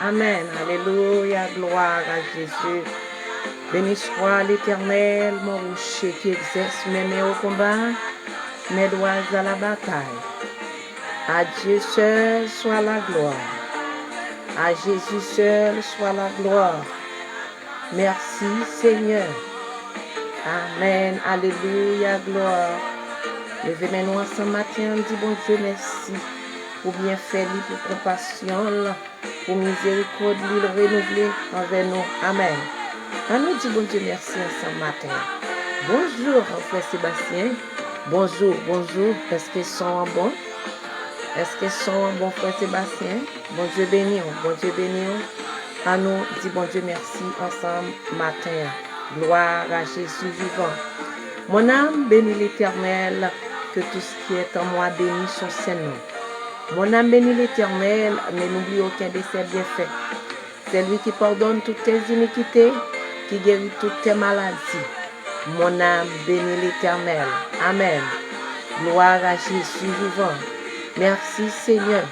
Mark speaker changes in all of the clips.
Speaker 1: Amen. Alléluia. Gloire à Jésus. Béni soit l'Éternel, mon rocher qui exerce mes mains au combat, mes doigts à la bataille. À Dieu seul soit la gloire. À Jésus seul soit la gloire. Merci Seigneur. Amen. Alléluia. Gloire. Levez-nous ensemble matin, dit bon Dieu merci pour bien faire, pour compassion, pour miséricorde, le renouveler envers nous. Amen. On nous dit bon Dieu merci ensemble matin. Bonjour frère Sébastien. Bonjour, bonjour. Est-ce que sont bon? Est-ce que sont bon frère Sébastien? Bon Dieu béni, bon Dieu béni. On nous dit bon Dieu merci ensemble matin. Gloire à Jésus vivant. Mon âme bénit l'Éternel, que tout ce qui est en moi bénit son Saint-Nom. Mon âme bénit l'Éternel, mais n'oublie aucun de ses bienfaits. C'est lui qui pardonne toutes tes iniquités, qui guérit toutes tes maladies. Mon âme bénit l'Éternel. Amen. Gloire à Jésus vivant. Merci Seigneur.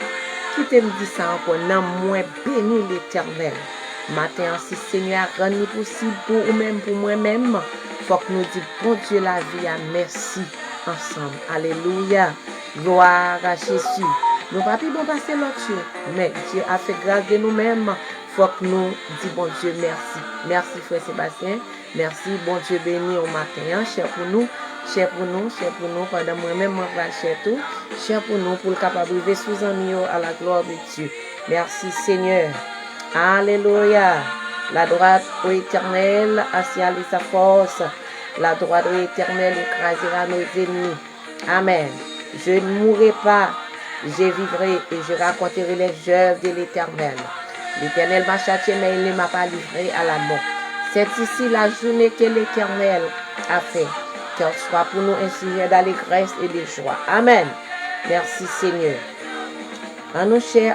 Speaker 1: Qui te me dit ça encore? Non, moi bénis l'Éternel. Matin, si Seigneur rend possible pour vous-même, pour moi-même, faut que nous disions bon Dieu la vie à merci ensemble. Alléluia. Gloire à Jésus. Nous ne pouvons pas passer l'autre chose, mais Dieu a fait grâce de nous-mêmes. Faut que nous disions bon Dieu merci. Merci frère Sébastien. Merci bon Dieu béni au matin. Cher pour nous. Cher pour nous, pendant moi-même, moi, cher tout. Cher pour nous, pour le capable de vivre sous amis à la gloire de Dieu. Merci Seigneur. Alléluia. La droite au éternel, assis sa force. La droite au éternel écrasera nos ennemis. Amen. Je ne mourrai pas, je vivrai et je raconterai les œuvres de l'éternel. L'éternel m'a châtié, mais il ne m'a pas livré à la mort. C'est ici la journée que l'éternel a fait. Qu'elle soit pour nous un sujet d'allégresse et de joie. Amen. Merci Seigneur. En nous chers,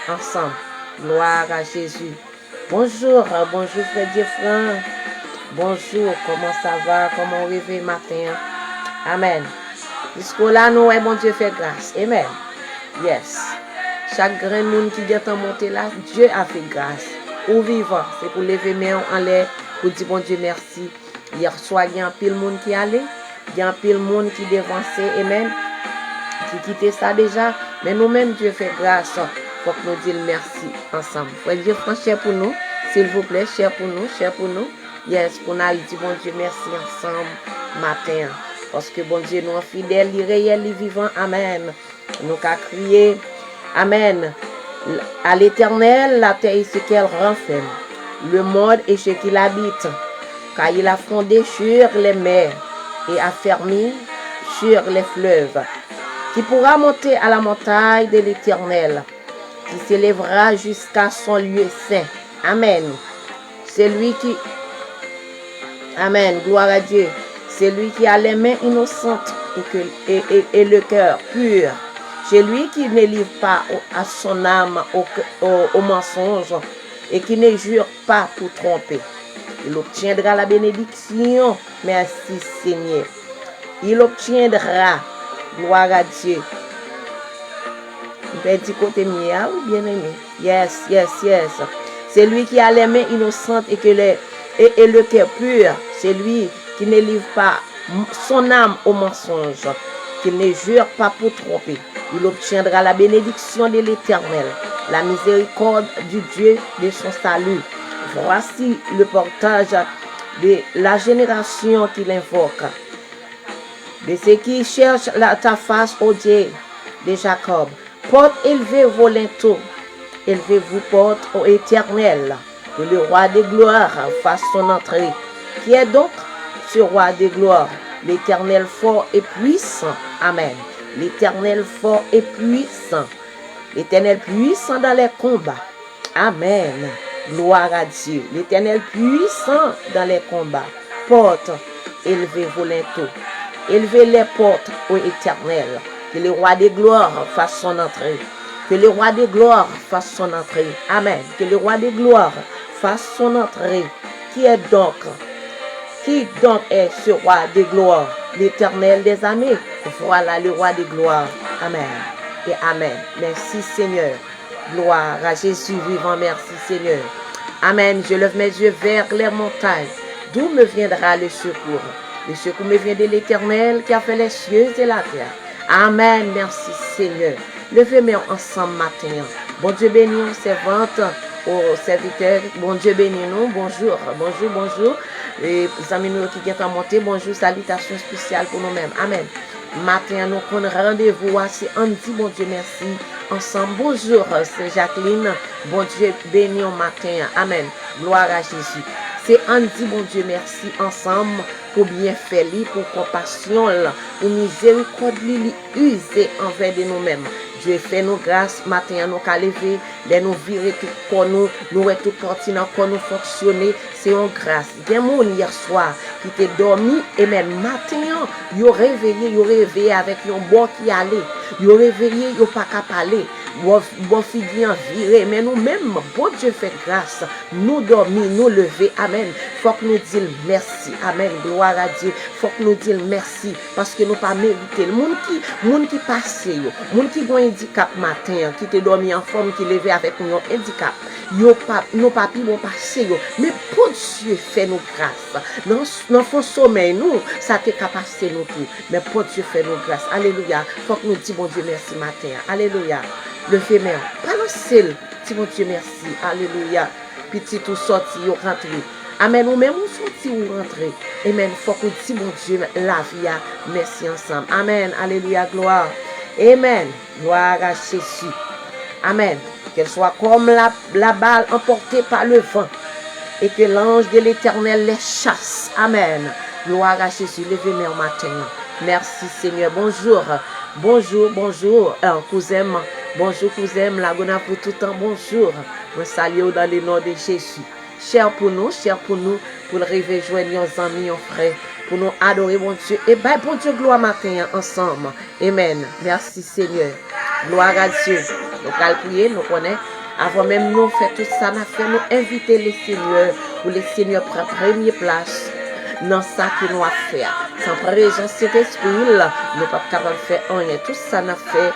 Speaker 1: ensemble. Gloire à Jésus. Bonjour frère Dieu-Franc. Bonjour, comment ça va? Comment on réveille matin? Amen. Jusqu'au là, nous, bon Dieu fait grâce. Amen. Yes. Chaque grain de monde qui vient en monter là, Dieu a fait grâce. Ou vivant, c'est pour lever mes mains en l'air, pour dire bon Dieu merci. Hier soir, il y a un pile de monde qui allait, il y a un pile de monde qui dévançait, amen, qui quittait ça déjà. Mais nous-mêmes, Dieu fait grâce. Il faut que nous disions merci ensemble. Frère Dieu, cher pour nous, s'il vous plaît, cher pour nous. Yes, pour nous dire bon Dieu merci ensemble matin. Parce que bon Dieu nous est fidèle, il est réel, il est vivant. Amen. Nous avons crié, amen. À l'Éternel, la terre est ce qu'elle renferme. Le monde est ce qu'il habite. Car il a fondé sur les mers et affermi sur les fleuves. Qui pourra monter à la montagne de l'Éternel, qui s'élèvera jusqu'à son lieu saint. Amen. C'est lui qui... Amen. Gloire à Dieu. C'est lui qui a les mains innocentes et le cœur pur. C'est lui qui ne livre pas à son âme au mensonge et qui ne jure pas pour tromper. Il obtiendra la bénédiction. Merci Seigneur. Il obtiendra. Gloire à Dieu. Petit côté mien, bien aimé. Yes. C'est lui qui a les mains innocentes et le cœur pur. C'est lui qui ne livre pas son âme au mensonge, qui ne jure pas pour tromper. Il obtiendra la bénédiction de l'Éternel, la miséricorde du Dieu de son salut. Voici le portage de la génération qu'il invoque, de ceux qui cherchent ta face, ô Dieu de Jacob. Porte élevez vos linteaux, élevez-vous porte ô Éternel, que le roi des gloires fasse son entrée. Qui est donc ce roi des gloires? L'Éternel fort et puissant. Amen. L'Éternel fort et puissant. L'Éternel puissant dans les combats. Amen. Gloire à Dieu. L'Éternel puissant dans les combats. Porte, élevez vos linteaux. Élevez les portes ô Éternel. Que le roi des gloires fasse son entrée. Que le roi des gloires fasse son entrée. Amen. Que le roi des gloires fasse son entrée. Qui donc est ce roi des gloires? L'Éternel des armées. Voilà le roi des gloires. Amen. Et amen. Merci Seigneur. Gloire à Jésus vivant, merci Seigneur. Amen. Je lève mes yeux vers les montagnes. D'où me viendra le secours? Le secours me vient de l'Éternel qui a fait les cieux et la terre. Amen. Merci Seigneur. Levez-moi ensemble matin. Bon Dieu bénis aux servantes, aux serviteurs. Bon Dieu bénis nous. Bonjour. Bonjour, bonjour. Les amis nous qui viennent à monter. Bonjour. Salutations spéciales pour nous-mêmes. Amen. Matin, nous prenons rendez-vous. C'est Andy. Bon Dieu, merci. Ensemble. Bonjour, c'est Jacqueline. Bon Dieu bénis au matin. Amen. Gloire à Jésus. C'est Andy, bon Dieu, merci, ensemble, pour bien faire, pour compassion, pour miséricorde, user envers de nous-mêmes. Dieu fait nous grâce, matin, nous qu'à lever, de nous virer tout pour nous est tout continent, pour nous fonctionner, c'est une grâce. Il y a mon hier soir qui était dormi, et même matin, il réveillé avec un bon qui allait, il réveillé, il pas qu'à parler. Bon fille bien viré, mais nous-mêmes, bon Dieu fait grâce, nous dormir, nous lever, amen. Faut que nous disions merci, amen, gloire à Dieu. Faut que nous disions merci, parce que nous pas mérité. Le monde qui passe, le monde qui a un handicap matin, qui te dormi en forme, qui levé avec un handicap, nos papiers vont passer, mais bon Dieu fait nous grâce. Dans le sommeil, nous, ça t'est capable de passer nous tout, mais bon Dieu fait nous grâce, alléluia. Faut que nous disions bon Dieu merci matin, alléluia. Le féminin, balancez-le, si mon Dieu merci, alléluia. Petit tout sorti, ou rentré. Amen, ou même ou sorti ou rentré. Amen, faut que si mon Dieu la vie, merci ensemble. Amen, alléluia, gloire. Amen, gloire à Jésus. Amen, qu'elle soit comme la balle emportée par le vent et que l'ange de l'Éternel les chasse. Amen, gloire à Jésus. Levez-moi au matin. Merci Seigneur, bonjour. Bonjour, bonjour, cousin. Bonjour, cousin, la gona pour tout temps, bonjour. Je salue dans le nom de Jésus. Cher pour nous, pour le réveil, joindre nos amis, nos frères, pour nous adorer, mon Dieu. Et bien, bon Dieu, gloire matin, ensemble. Amen. Merci, Seigneur. Gloire à Dieu. Nous allons prier, nous connaissons. Avant même nous faire tout ça, nous fait nous inviter les seigneurs, pour les seigneurs prendre première place dans ça que nous avons fait. Sans présence cet esprit, nous ne sommes pas capables de faire rien. Tout ça, nous fait,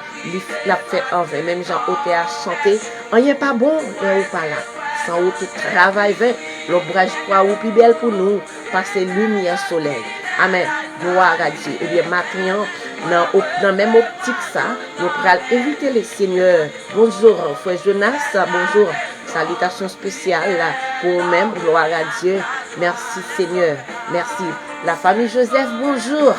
Speaker 1: l'a fait en vain. Même Jean Oté a chanté, rien pas bon, mais ou pas là. Sans ou tout travail vain, l'ombrage quoi ou plus belle pour nous, passer lumière soleil. Amen. Gloire à Dieu. Et bien maintenant, dans la même optique ça, nous allons inviter les seigneurs. Bonjour, frère Jonas, bonjour. Salutations spéciales pour vous-même. Gloire à Dieu. Merci Seigneur. Merci. La famille Joseph, bonjour.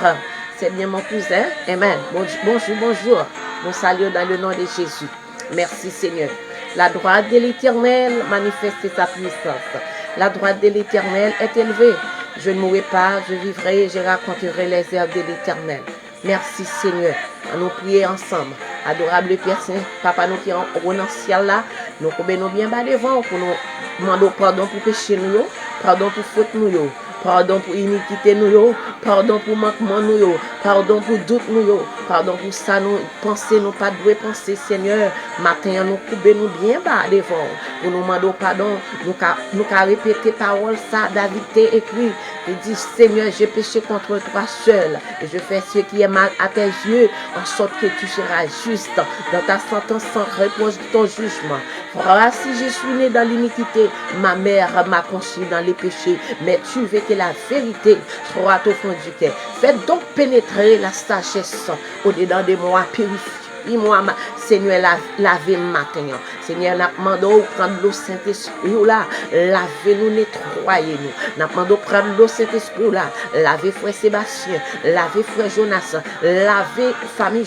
Speaker 1: C'est bien mon cousin. Amen. Bonjour, bonjour. Mon salut dans le nom de Jésus. Merci Seigneur. La droite de l'Éternel manifeste sa puissance. La droite de l'Éternel est élevée. Je ne mourrai pas, je vivrai et je raconterai les œuvres de l'Éternel. Merci Seigneur. Nous prions ensemble. Adorable Père Saint, Papa nous qui est dans ciel là, nous pouvons bien bas devant pour nous demander pardon pour péché nous, pardon pour faute nous, pardon pour iniquité nous, pardon pour manquement nous, pardon pour doute nous, pardon pour ça nous penser nous pas doué penser Seigneur. Matin nous pouvons nous bien bas devant pour nous demander pardon, nous ca répéter parole ça David t'a écrit. Il dit Seigneur, j'ai péché contre toi seul et je fais ce qui est mal à tes yeux en sorte que tu seras juste dans ta sentence sans réponse de ton jugement. Frère, si je suis né dans l'iniquité, ma mère m'a conçu dans les péchés, mais tu veux que la vérité soit au fond du cœur. Faites donc pénétrer la sagesse au-dedans de moi, purifié. Moi, Seigneur, lavez le matin. Seigneur, nous demandons de prendre l'eau Saint-Esprit là, lavez-nous, nettoyez-nous. Nous demandons de prendre l'eau Saint-Esprit là, lavez frère Sébastien, lavez frère Jonas, lavez famille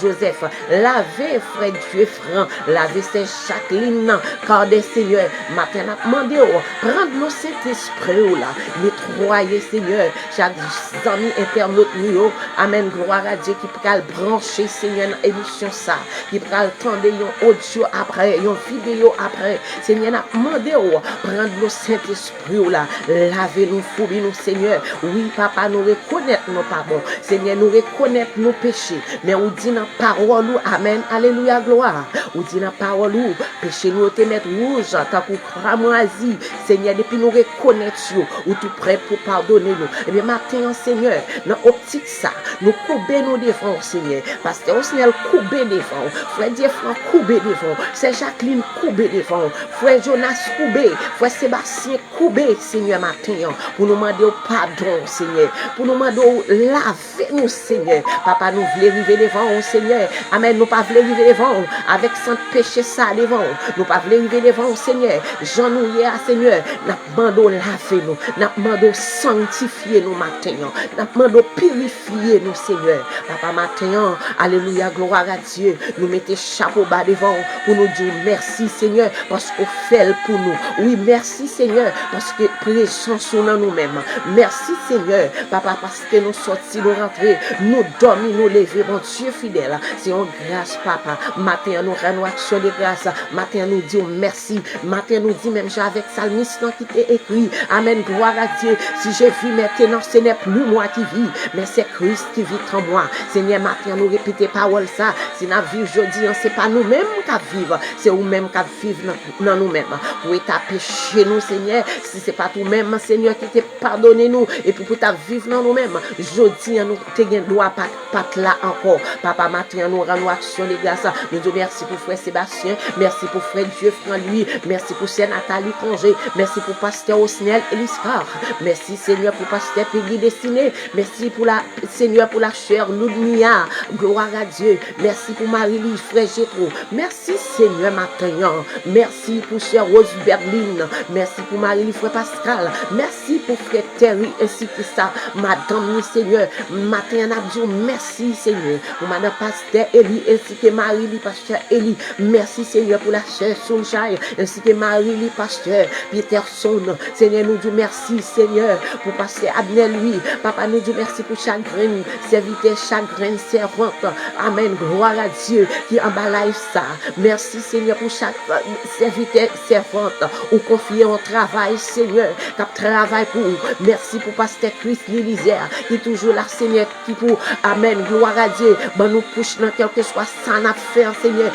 Speaker 1: Joseph, lavez frère Dieu Franc, lavez Saint Jacqueline, car des Seigneur, matin, nous demandons de prendre l'eau Saint-Esprit là, nettoyez Seigneur, chaque ami internaute nous, amen, gloire à Dieu qui peut brancher Seigneur. Ça, qui va attendre un audio après, une vidéo après. Seigneur, n'a demandé prendre le Saint-Esprit là, lavez-nous, fouillez-nous, Seigneur. Oui, papa, nous reconnaître nos pas bons. Seigneur, nous reconnaître nos péchés. Mais on dit dans parole, amen, alléluia, gloire. On dit dans parole, péché nous te mettre rouge, tant qu'on cramoisi. Seigneur, depuis nous reconnaître, ou tout prêt pour pardonner nous. Et bien, matin, Seigneur, dans optique ça, nous courbons nous devant, Seigneur. Parce que au Seigneur, Koubé devant, frère Diefran Koubé devant, c'est Jacqueline Koubé devant, frère Jonas Koubé, frère Sébastien Koubé, Seigneur matin, pour nous demander au pardon, Seigneur, pour nous demander au laver nous, Seigneur. Papa, nous voulons arriver devant, Seigneur. Amen, nous pas voulons arriver devant, avec sans péché ça devant, nous pas voulons arriver devant, Seigneur. Jean nous hier, Seigneur, nous demandons laver nous, nous demandons sanctifier nous matin, nous demandons purifier nous, Seigneur. Papa, matin, alléluia, gloire à Dieu, nous mettons chapeau bas devant pour nous dire merci, Seigneur, parce qu'on fait pour nous. Oui, merci, Seigneur, parce que présence dans nous-mêmes. Merci, Seigneur, Papa, parce que nous sortis, nous rentrés, nous dormir, nous lever, mon Dieu fidèle. C'est une grâce, Papa. Matin, nous rendons action de grâce. Matin, nous disons merci. Matin, nous disons même avec Salmiste qui est écrit. Amen, gloire à Dieu. Si je vis maintenant, ce n'est plus moi qui vis, mais c'est Christ qui vit en moi. Seigneur, matin, nous répétons parole ça. Si nous vivons aujourd'hui, ce n'est pas nous-mêmes qui vivons, c'est nous-mêmes qui vivons dans nous-mêmes. Pour taper chez nous, Seigneur, si ce n'est pas nous-mêmes, Seigneur, qui t'a pardonné nous, et puis pour ta vivre dans nous-mêmes. Aujourd'hui, nous te droit pas là encore. Papa, matin, nous rendons action les grâces. Nous disons merci pour frère Sébastien, merci pour frère Dieu lui, merci pour sœur Nathalie Congé, merci pour pasteur Osnel Eliscar, merci Seigneur pour pasteur Peggy Destiné, merci pour la Seigneur pour la chère Ludmia, gloire à Dieu, merci pour Marie-Lie, frère Gétro, merci Seigneur matin, merci pour chère Rose Berlin, merci pour Marie-Lie, frère Pascal, merci pour frère Terry ainsi que ça, madame Seigneur, matin on a dit merci Seigneur, pour madame pasteur Elie ainsi que Marie-Lie, pasteur Elie, merci Seigneur pour la chère Sunshine ainsi que Marie-Lie, pasteur Peterson, Seigneur nous dit merci Seigneur pour pasteur Abnel lui, papa nous dit merci pour chaque graine, serviteur, chaque graine servante, amen, gloire à Dieu qui emballe ça, merci Seigneur pour chaque serviteur, servante, ou confier en travail Seigneur, qui travaille pour vous, merci pour pasteur Chris Lilizer, qui est toujours là Seigneur, qui pour, amen, gloire à Dieu, ben nous pousse dans quelque soit ça n'a fait Seigneur,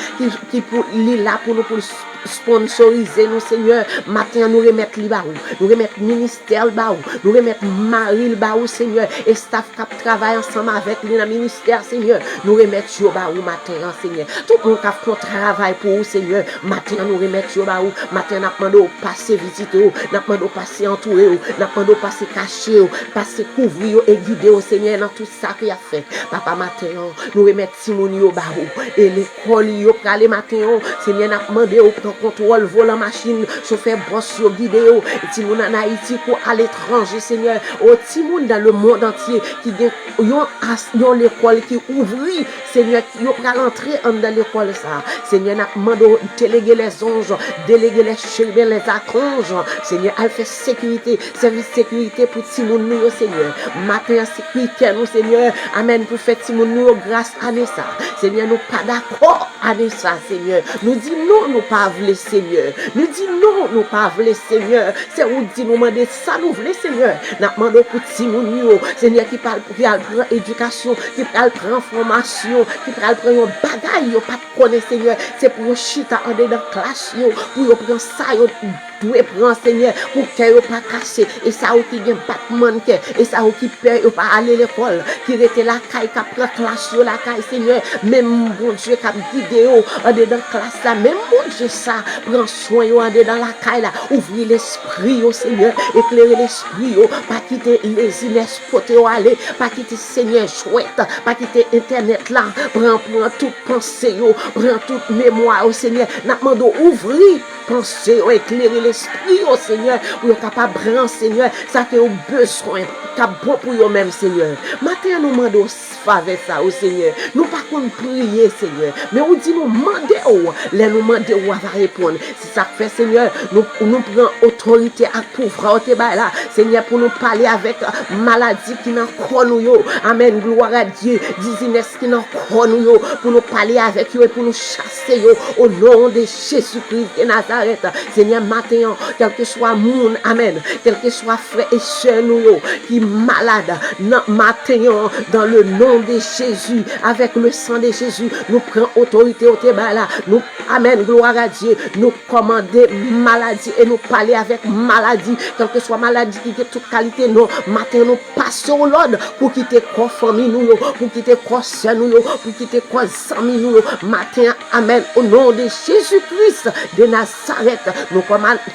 Speaker 1: qui pour là pour nous pour sponsoriser nous Seigneur, matin nous remettre li baou, nous remettre ministère baou, nous remettre Marie baou Seigneur, et staff qui travaille ensemble avec lui dans le ministère Seigneur, nous remettre yo baou matin Seigneur, tout le monde qui fait travail pour vous Seigneur, matin nous remettre yo baou, matin n'a demandé passer visiter, n'a demandé passer entourer, n'a demandé passer cacher, passer couvrir et guider au Seigneur dans tout ça qu'il a fait. Papa matin nous remettre Simon yo baou et l'école yo pralé matin Seigneur n'a demandé au contrôle volant machine chauffeur boss yo guidé yo Timoun en Haïti pour à l'étranger Seigneur au Timoun dans le monde entier qui yon l'école qui ouvrit Seigneur yo pral entrer dans l'école ça Seigneur n'a demandé déléguer les anges déléguer les chérubins les archanges Seigneur a fait sécurité service sécurité pour Timoun nous Seigneur matin sécurité nous Seigneur amen pour faire Timoun nous grâce à ça Seigneur nous pas d'accord avec ça Seigneur nous dit non nous pas voulons Seigneur nous dit non nous pas voulons Seigneur c'est où dit nous demander ça nous voulons Seigneur n'a demandé pour Timoun Seigneur qui parle pour prendre éducation qui parle prendre formation qui parle prendre bagaille yo pas connaître Seigneur c'est pour chita en dedans classe yo pour prendre ça yo doit prendre Seigneur pour que yo pas cassé et ça qui gagne pas manquer et ça qui peur yo pas aller l'école qui était la caille qui prend classe yo la caille Seigneur même bon Dieu qui guide yo en dedans classe là même bon Dieu ça prend soin yo en dedans la caille là ouvrir l'esprit yo Seigneur éclairer l'esprit yo pas quitter les inès pote yo aller pas quitter Seigneur chouette pas quitter internet là prend toute pensée yo prend toute mémoire au Seigneur n'a demandé ouvrir pensée yo éclairer l'esprit au Seigneur pour être capable de prendre Seigneur ça que au besoin t'as bon pour eux même Seigneur matin nous demandons faveur ça au Seigneur nous pas qu'on prier Seigneur mais on dit nous demander les nous demander on va répondre c'est ça que fait Seigneur nous prend autorité à pouvoir te là Seigneur pour nous parler avec maladie qui dans corps nous amen gloire à Dieu dizziness qui dans corps nous pour nous parler avec eux et pour nous chasser au nom de Jésus-Christ de Nazareth
Speaker 2: Nazareth. Seigneur, matin, quel que soit monde, amen, quel que soit frère et sœur nous qui malade, matin, dans le nom de Jésus, avec le sang de Jésus, nous prenons autorité au Tébala, nous, amen, gloire à Dieu, nous commander maladie et nous parler avec maladie, quelle que soit maladie qui est toute qualité, non, matin, nous passons au Lord pour quitter corps famille nous, pour quitter corps sœur nous, pour quitter corps amis nous, matin, amen, au nom de Jésus-Christ de Nazareth, nous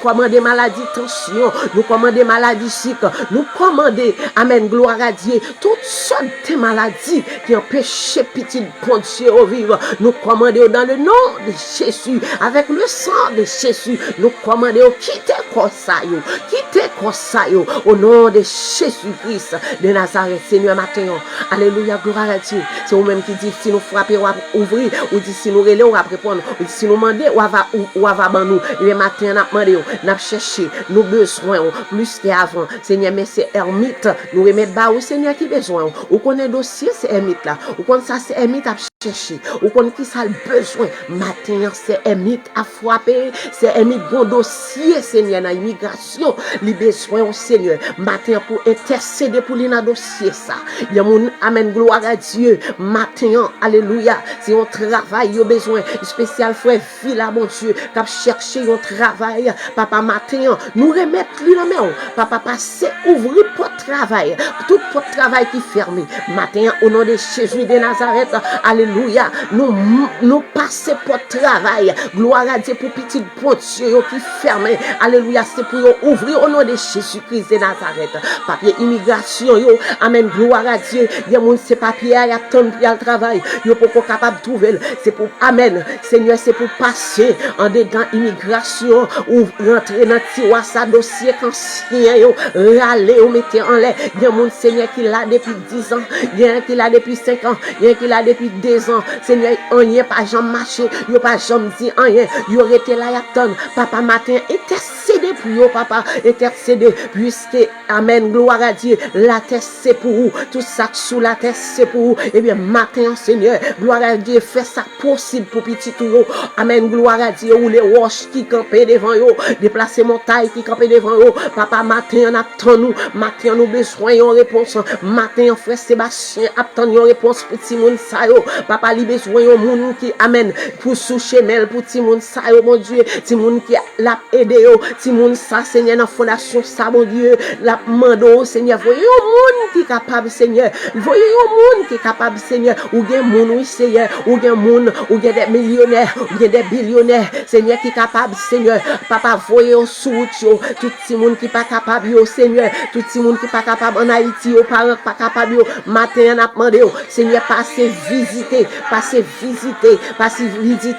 Speaker 2: commander maladie, tension, nous commander maladie chic, nous commander, amen, gloire à Dieu, toutes sortes de maladies qui empêchent petit bon Dieu au vivre, nous commander dans le nom de Jésus, avec le sang de Jésus, nous commander quitter Corsaïo, quitter Corsaïo, au nom de Jésus-Christ de Nazareth, Seigneur, matin, alléluia, gloire à Dieu, c'est vous-même qui dit, si nous frapper, on va ouvrir, ou dit, si nous relais, on va répondre, ou dit, si nous demander, on va ban nous, et matin, on a demandé, on a cherché, nos besoins, plus qu'avant, Seigneur, mais c'est ermite, nous remettre bas au Seigneur qui besoin, ou qu'on est dossier, c'est ermite là, ou qu'on ça, c'est ermite à chercher, ou qu'on qui ça le besoin, matin, c'est ermite à frapper, c'est ermite bon dossier, Seigneur, dans l'immigration, les besoins au Seigneur, matin, pour intercéder pour les dossier, ça, il y a mon, amen, gloire à Dieu, matin, alléluia, si on travaille, il y a besoin, spécial frère, Villa, mon Dieu, qui chercher un travail, papa, matin, nous remettre lui la main, papa, passer, ouvrir pour travail, tout pour travail qui ferme, matin, au nom de Jésus de Nazareth, alléluia, nous passer pour travail, gloire à Dieu pour petit pour Dieu qui ferme, alléluia, c'est pour ouvrir au nom de Jésus-Christ de Nazareth, papier immigration, yo, amen, gloire à Dieu, il y a mon ces papiers, il y a tant de travail, yo pour capable de trouver, c'est pour, amen, Seigneur, c'est pour passer en dedans immigration, ou rentrer dans tiroir sa dossier ancien, yo, râler, ou mettre en l'air, il y a mon Seigneur qui l'a depuis 10 ans, il y a un qui l'a depuis 5 ans, il y a un qui l'a depuis 2 ans, Seigneur, rien pas jamais marché, yo pas jamais dit rien, yo été là, y attendre, papa matin, intercédez pour yo, papa, intercédez, puisque, amen, gloire à Dieu, la terre c'est pour vous, tout ça sous la terre c'est pour vous, et bien matin, Seigneur, gloire à Dieu, fais ça possible pour petit tout, amen, gloire à Dieu, ou les roches qui campaient devant yo, déplacer montagne qui campaient devant yo, papa, matin, on attend nous, matin, nous besoin de réponse, matin, frère Sébastien, attend une réponse pour petit monde ça yo, papa, li besoin de monde qui, amen, pour soucher mel, pour petit monde ça yo, mon Dieu, petit monde qui l'a aidé yo, petit monde ça, Seigneur, dans fondation ça, mon Dieu, la mando, Seigneur, voyez un monde qui est capable, Seigneur, voyez un monde qui est capable, Seigneur, ou bien monde, oui, Seigneur, ou bien monde, ou bien des millionnaires, ou bien des billionnaires, Seigneur, qui est capable, Seigneur, papa, voyez un sous tout le monde qui n'est pas capable, yo, Seigneur, tout le monde qui n'est pas capable en Haïti, yo, parents pas capable, yo, matin, on a demandé, Seigneur, passez visiter,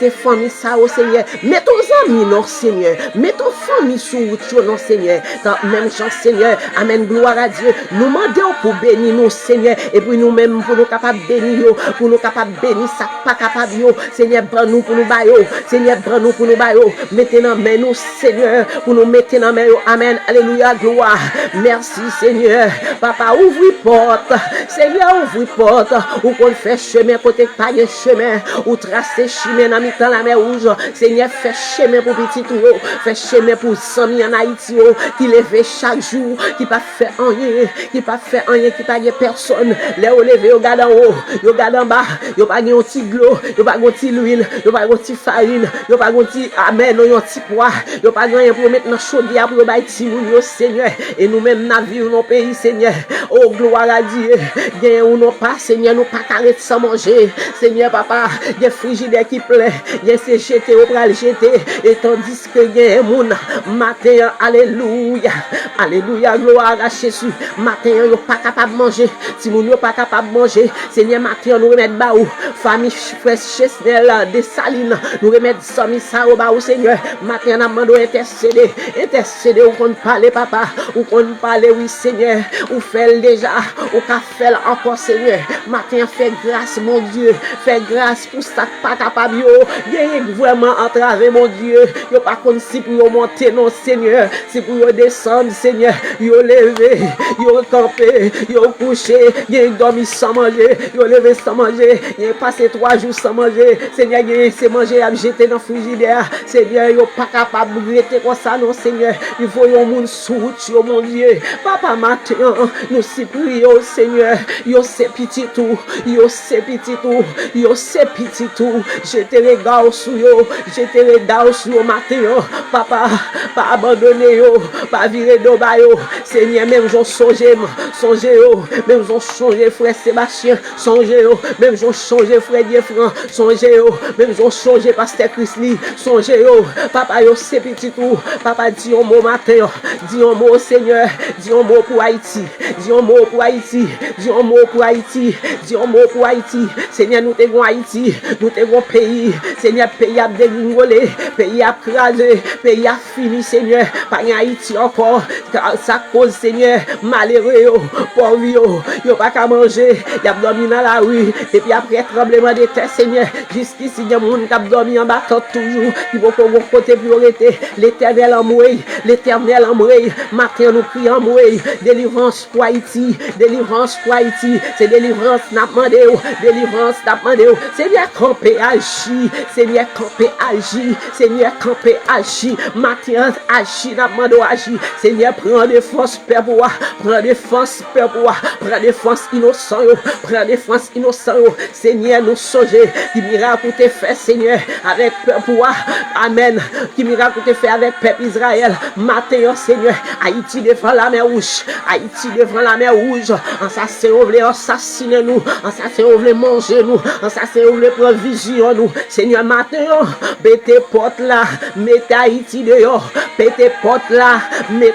Speaker 2: famille, ça, oh, Seigneur, mettons amis, non, Seigneur, mettons famille sous route, non, Seigneur, dans même chance, Seigneur, amen, gloire à Dieu, nous demandons pour bénir nous, Seigneur, et puis nous-mêmes, pour nous capables de bénir, pour nous capables de bénir, ça pas capable, Seigneur, prends nous pour nous bailler, Seigneur, prends nous pour nous bailler, mettez dans main nous, Seigneur, pour nous mettre dans main, amen, alléluia, gloire, merci, Seigneur, papa, ouvre porte, Seigneur, ouvre porte, ou qu'on fait chemin, côté pas de chemin, ou tracer chemin dans mi-temps la mer rouge, Seigneur, fait chemin pour petit tout, fait chemin pour Sami en Haïti, qui lève chaque jour, qui pas fait rien, qui pas de personne, les levé, yo garde en haut, yo garde en bas, yo pas un petit glo, yo pas un petit l'huile, yo pas un petit farine, yo pas un petit amen, yo un petit poids, yo pas rien pour mettre dans chaudière pour bailler ti moun yo, Seigneur, et nous-mêmes na vie dans pays, Seigneur, oh gloire à Dieu, gagne ou non pas, Seigneur, nous pas carré sans manger, Seigneur, papa, des frigidaires qui plein, des c'est jeté au bras jeté, et tandis que gagne moun matin, alléluia, alléluia, gloire à Jésus, matin, yo pas capable de manger, si moun yo pas capable de manger, Seigneur, matin, nous remettre ba ou, famille frère Chesnel, des salines, nous remettre sami ça au ba ou, Seigneur, matin, on a demandé intercéder, ou qu'on parle, papa, ou qu'on parle, oui, Seigneur, ou fait déjà, ou qu'a fait encore, Seigneur, matin, fais grâce, mon Dieu, fais grâce pour ça, pas capable, yo, vraiment entravé, mon Dieu, yo pas comme si pour monter, non, Seigneur, si pour descendre, Seigneur, yo levé, yo campé, yo couché, yo dormi sans manger, yo levé sans manger, yo passé 3 jours sans manger. Seigneur, yo c'est manger à jeter dans le frigidaire. Seigneur, yo pas capable de rester comme ça, non, Seigneur. Il faut un monde sous route, mon Dieu. Papa, maintenant, nous si prions, Seigneur, yo c'est petit tout, yo c'est petit tout, yo c'est petit tout. Je te regarde sur yo, je te regarde sur yo matin, papa, pas abandonner yo, pas virer d'oba yo. Seigneur, même j'en songé yo, même j'en changé frère Sébastien, songé yo, même j'en changé frère Diefran, songé yo, même j'en changé pasteur Chrisli, songé yo, papa yo c'est petit tout, papa dis un mot matin, dis un mot Seigneur, dis un mot pour Haïti, dis un mot pour Haïti, dis un mot pour Haïti, dis un mot pour Haïti. Seigneur, nous t'aimons Haïti, nous t'aimons pays, Seigneur, pays a dégringolé, pays a crasé, pays a fini, Seigneur, pas Haïti encore, car ça cause, Seigneur, malheureux, pauvre, yo pas qu'à manger, y a dormi dans la rue, et puis après tremblement de terre, Seigneur, jusqu'ici, il y a des gens qui ont dormi en bâton toujours, qui vont pour côté priorité, l'éternel en mouille, l'éternel en mouille, matin nous crions en mouille, délivrance pour Haïti, délivrance pour Haïti, c'est délivrance n'a demandé, délivrance n'a demandé, Seigneur, campé agit, Seigneur, campé agit, Seigneur, campé agit, matin agit, n'a demandé agit, Seigneur, prends des forces, Père pour prends des forces, Père pour prends des forces innocents, prends des forces innocents, Seigneur, nous songer, qui miracle t'es fait, Seigneur, avec Père pour amen, qui miracle t'es fait avec peuple Israël, matin, Seigneur, Haïti devant la mer rouge, Haïti devant la mer rouge, en ça c'est on voulait assassiner nous, en ça c'est on voulait manger nous, en ça c'est on voulait prendre vision nous, Seigneur, matin, mettez porte là, mettez Haïti dehors, mettez porte là, mettez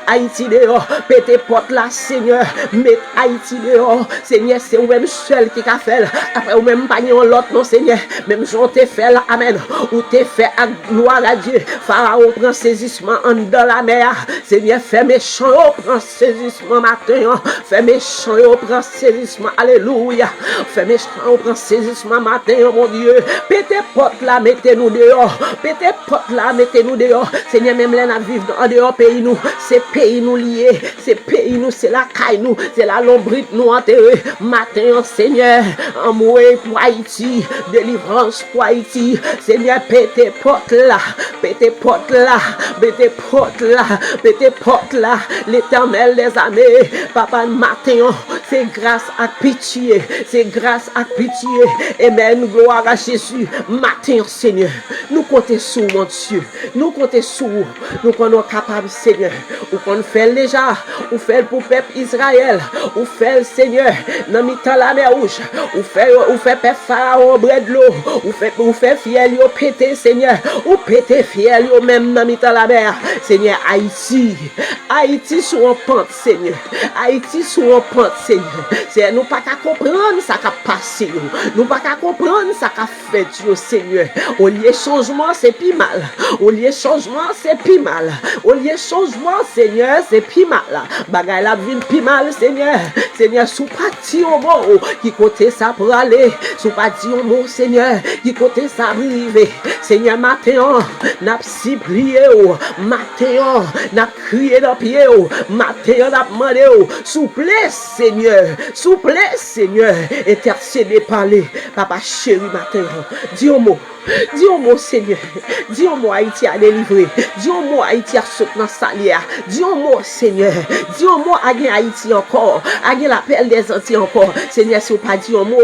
Speaker 2: Haïti dehors, mettez porte là, Seigneur, mettez Haïti dehors, Seigneur, c'est vous-même seul qui a fait, après vous-même pas l'autre, non, Seigneur, même si on te fait là, amen, ou te fait à gloire à Dieu, Pharaon prend saisissement en dans la mer, Seigneur, fait méchant, prend saisissement matin, fait méchant, prend saisissement, alléluia, fait méchant, prend saisissement matin, mon Dieu, pétez porte là, mettez-nous dehors, pétez porte là, mettez-nous dehors, Seigneur, même là, nous vivons en dehors pays nous, c'est pays nous liés, c'est pays nous, c'est la caille nous, c'est la lombrite nous enterrée, matin, Seigneur, en mourir pour Haïti, délivrance pour Haïti, Seigneur, pétez porte là, pétez porte là, pétez porte là, pétez porte là, l'éternel des armées, papa, matin, c'est grâce à pitié, c'est grâce à pitié, amen, gloire à Jésus, matin, Seigneur, nous comptons sur mon Dieu, nous comptons sur nous sommes capables, Seigneur, ou qu'on fait déjà, ou fait pour peuple Israël, ou fait Seigneur, dans mi-temps la mer rouge, ou fait peuple Pharaon bret de l'eau, ou fait fiel yo pété, Seigneur, ou pété fiel yo même dans mi-temps la mer, Seigneur, Haïti sous un pente, Seigneur, Haïti sous un pente, Seigneur, c'est nous pas qu'à comprendre ça qu'a passé, nous pas qu'à comprendre ça qu'a fait, Seigneur, au lieu changement, c'est plus mal, au lieu changement, c'est plus mal, au lieu changement, Seigneur, c'est plus mal, bagay la vie plus mal, Seigneur, Seigneur, sous parti au mot, qui côté ça pour aller, sous parti au mot, Seigneur, qui côté ça arriver, Seigneur, matin, n'a si prié, matin, n'a crié dans pied, matin, n'a demandé, souplesse, Seigneur, intercédez, parler, papa chéri, matin, dis au mot, Seigneur, dis au mot, Haïti a délivré, dis au mot, Haïti a sauté dans sa lière, dis au mot, Seigneur, dis au mot, Haïti encore, l'appel des Antilles encore, Seigneur, si vous pas dit au mot,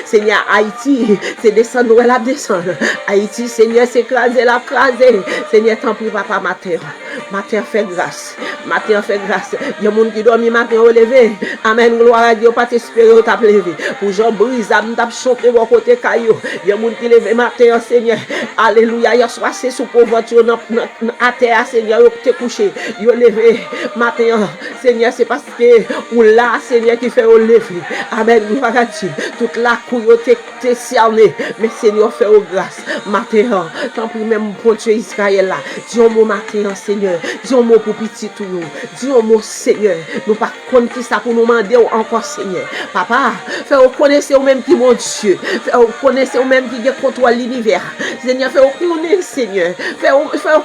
Speaker 2: Seigneur, Haïti, c'est descendre, la descendre, Haïti, Seigneur, c'est craser, la craser, Seigneur, tant pis, papa, matin, fait grâce, il y a des gens qui dorment matin au lever, amen, gloire à Dieu, pas t'espérer au tape lever, pour Jean brise, t'as chanté au côté caillou, il y a des gens qui lèvent matin, Seigneur, alléluia, il y a soit c'est sous pauvreté à terre, Seigneur, vous te coucher, vous levé matin, Seigneur, c'est parce que ou là, Seigneur, qui fait au lever. Amen. Gloire à Dieu. Toute la couille t'es cerné. Mais Seigneur, fait au grâce. Matin, tant pis même pour Dieu Israël là. Dis un mot matin, Seigneur. Dis un mot pour petit tout. Dis un mot, Seigneur. Nous pas connaître qui ça pour nous demander encore, Seigneur. Papa, fais connaître au même qui mon Dieu. Fais connaître au même qui contrôle l'univers. Seigneur, fais connaître, Seigneur. Fais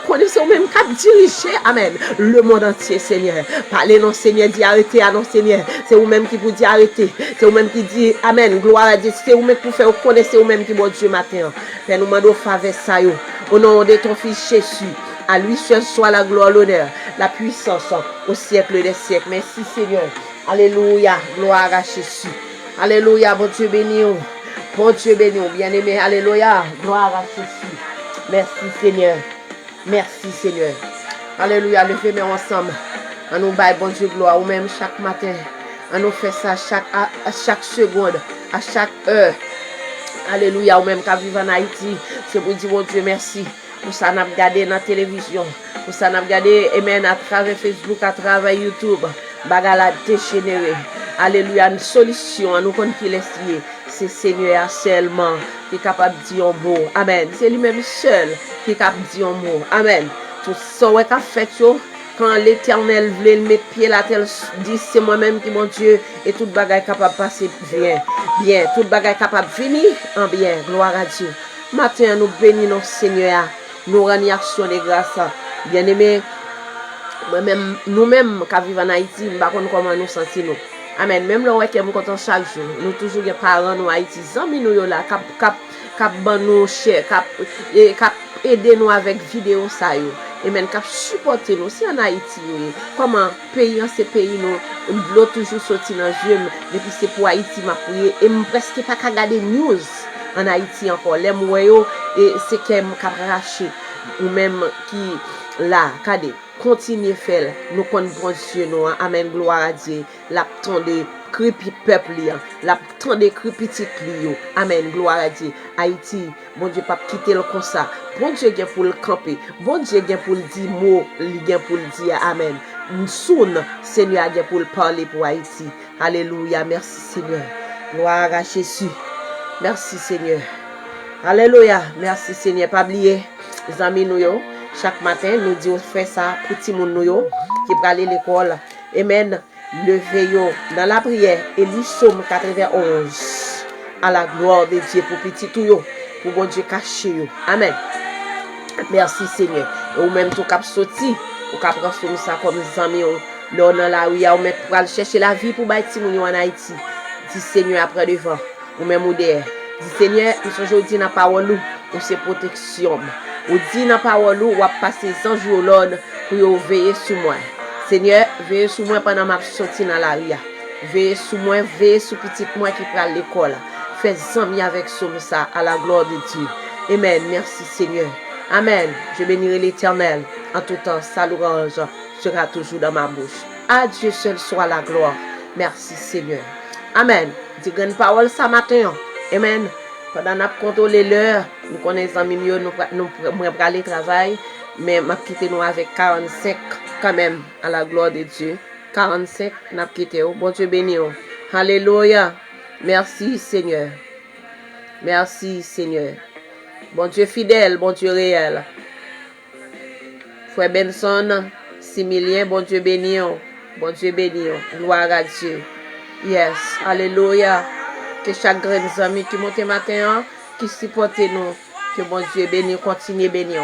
Speaker 2: connaître au même qui dirige. Amen. Le monde entier, Seigneur. Parlez non, Seigneur, dit arrêtez à non, Seigneur. C'est vous-même qui vous dit arrêter. C'est vous-même qui dit Amen. Gloire à Dieu. C'est vous-même pour faire connaître vous-même qui mon Dieu matin. Fais nous demander au faveur ça yo. Au nom de ton fils Jésus. À lui seul soit la gloire, l'honneur, la puissance au siècle des siècles. Merci Seigneur. Alléluia. Gloire à Jésus. Alléluia. Bon Dieu béni. Bon Dieu béni. Bien-aimé. Alléluia. Gloire à Jésus. Merci Seigneur. Merci Seigneur. Alléluia. Levez-nous ensemble. On nous baille bon Dieu gloire. Ou même chaque matin. On nous fait ça à chaque seconde. À chaque heure. Alléluia. Ou même qu'à vivre en Haïti. C'est pour dire bon Dieu merci. Pour ça, nous avons regardé dans la télévision. Pour ça, nous avons regardé amen, à travers Facebook, à travers YouTube. Bagala déchaîné. Alléluia. Une solution, nous connaissons qui l'est. C'est Seigneur seulement qui est capable de dire un mot. Amen. C'est lui-même seul qui est capable de dire un mot. Amen. Tout ça, ouais, qu'a fait, quand l'Éternel voulait mettre pied la terre, dit c'est moi-même qui mon Dieu. Et toute bagaille capable de passer bien. Bien. Toute bagaille capable de venir en bien. Gloire à Dieu. Matin, nous bénissons Seigneur. Nous rendons action de grâce. Bien-aimés, nous-mêmes qui vivons en Haïti, nous ne savons pas comment nous sentir. Amen. Même là, nous sommes contents chaque jour. Nous toujours des parents en Haïti. Amis nous là, qui nous cher, qui aider nous avec vidéo ça yo. Et même qui supporter nous. Si en Haïti, comment pays, ces pays, nous, l'eau toujours sorti dans le jeu. Depuis c'est pour Haïti, m'a prié. Et je presque pas regarder news. En Haïti encore, les moyens, et c'est qu'elle m'a raché, ou même qui, là, continue à faire, nous connaissons bon Dieu, nous, amen, gloire à Dieu, l'apton de creepy peuple, l'apton de creepy petit amen, gloire à Dieu, Haïti, bon Dieu, pas quitter le comme ça, bon Dieu, vient pour le camper, bon Dieu, vient pour le dire mot, il vient pour le dire, amen, soon, Seigneur, vient pour le parler pour Haïti, alléluia, merci Seigneur, gloire à Jésus. Merci Seigneur. Alléluia. Merci Seigneur. Pas oublier, les amis nous yo. Chaque matin, nous disons faire ça pour tout le monde nous yo qui va aller à l'école. Amen. Levez yo dans la prière et lis Psaume 91 à la gloire de Dieu pour petit tout yo, pour bon Dieu cacher yo. Amen. Merci Seigneur. Ou même tout cap sorti, ou cap prendre ça comme les amis yo. Là dans la rue, ou même pour aller chercher la vie pour bâtir moun yo en Haïti. Dis Seigneur après devant. Ou même ou derrière. Dis Seigneur, nous sommes dit dans la parole ou c'est protection. Ou dit dans la parole ou passer 100 jours l'ordre pour veiller sur moi. Seigneur, veille sur moi pendant ma sortie dans la rue. Veille sur moi, veille sur petit moi qui prend l'école. Fais amis avec ça à la gloire de Dieu. Amen. Merci Seigneur. Amen. Je bénirai l'Éternel en tout temps. Sa louange sera toujours dans ma bouche. À Dieu seul soit la gloire. Merci Seigneur. Amen. Dis grande parole ça matin. Amen. Pendant nous contrôler l'heure, nous connaissons un milieu, nous pour aller travail, mais m'a quitté nous avec 45 quand même à la gloire de Dieu. 45 n'a quitté. Bon Dieu béni. Alléluia. Merci Seigneur. Merci Seigneur. Bon Dieu fidèle, bon Dieu réel. Frère Benson, Similien, bon Dieu béni. Bon Dieu béni. Gloire à Dieu. Yes, alléluia. Que chaque grain des amis qui monte matin, qui supporte nous, que bon Dieu béni, continue béni.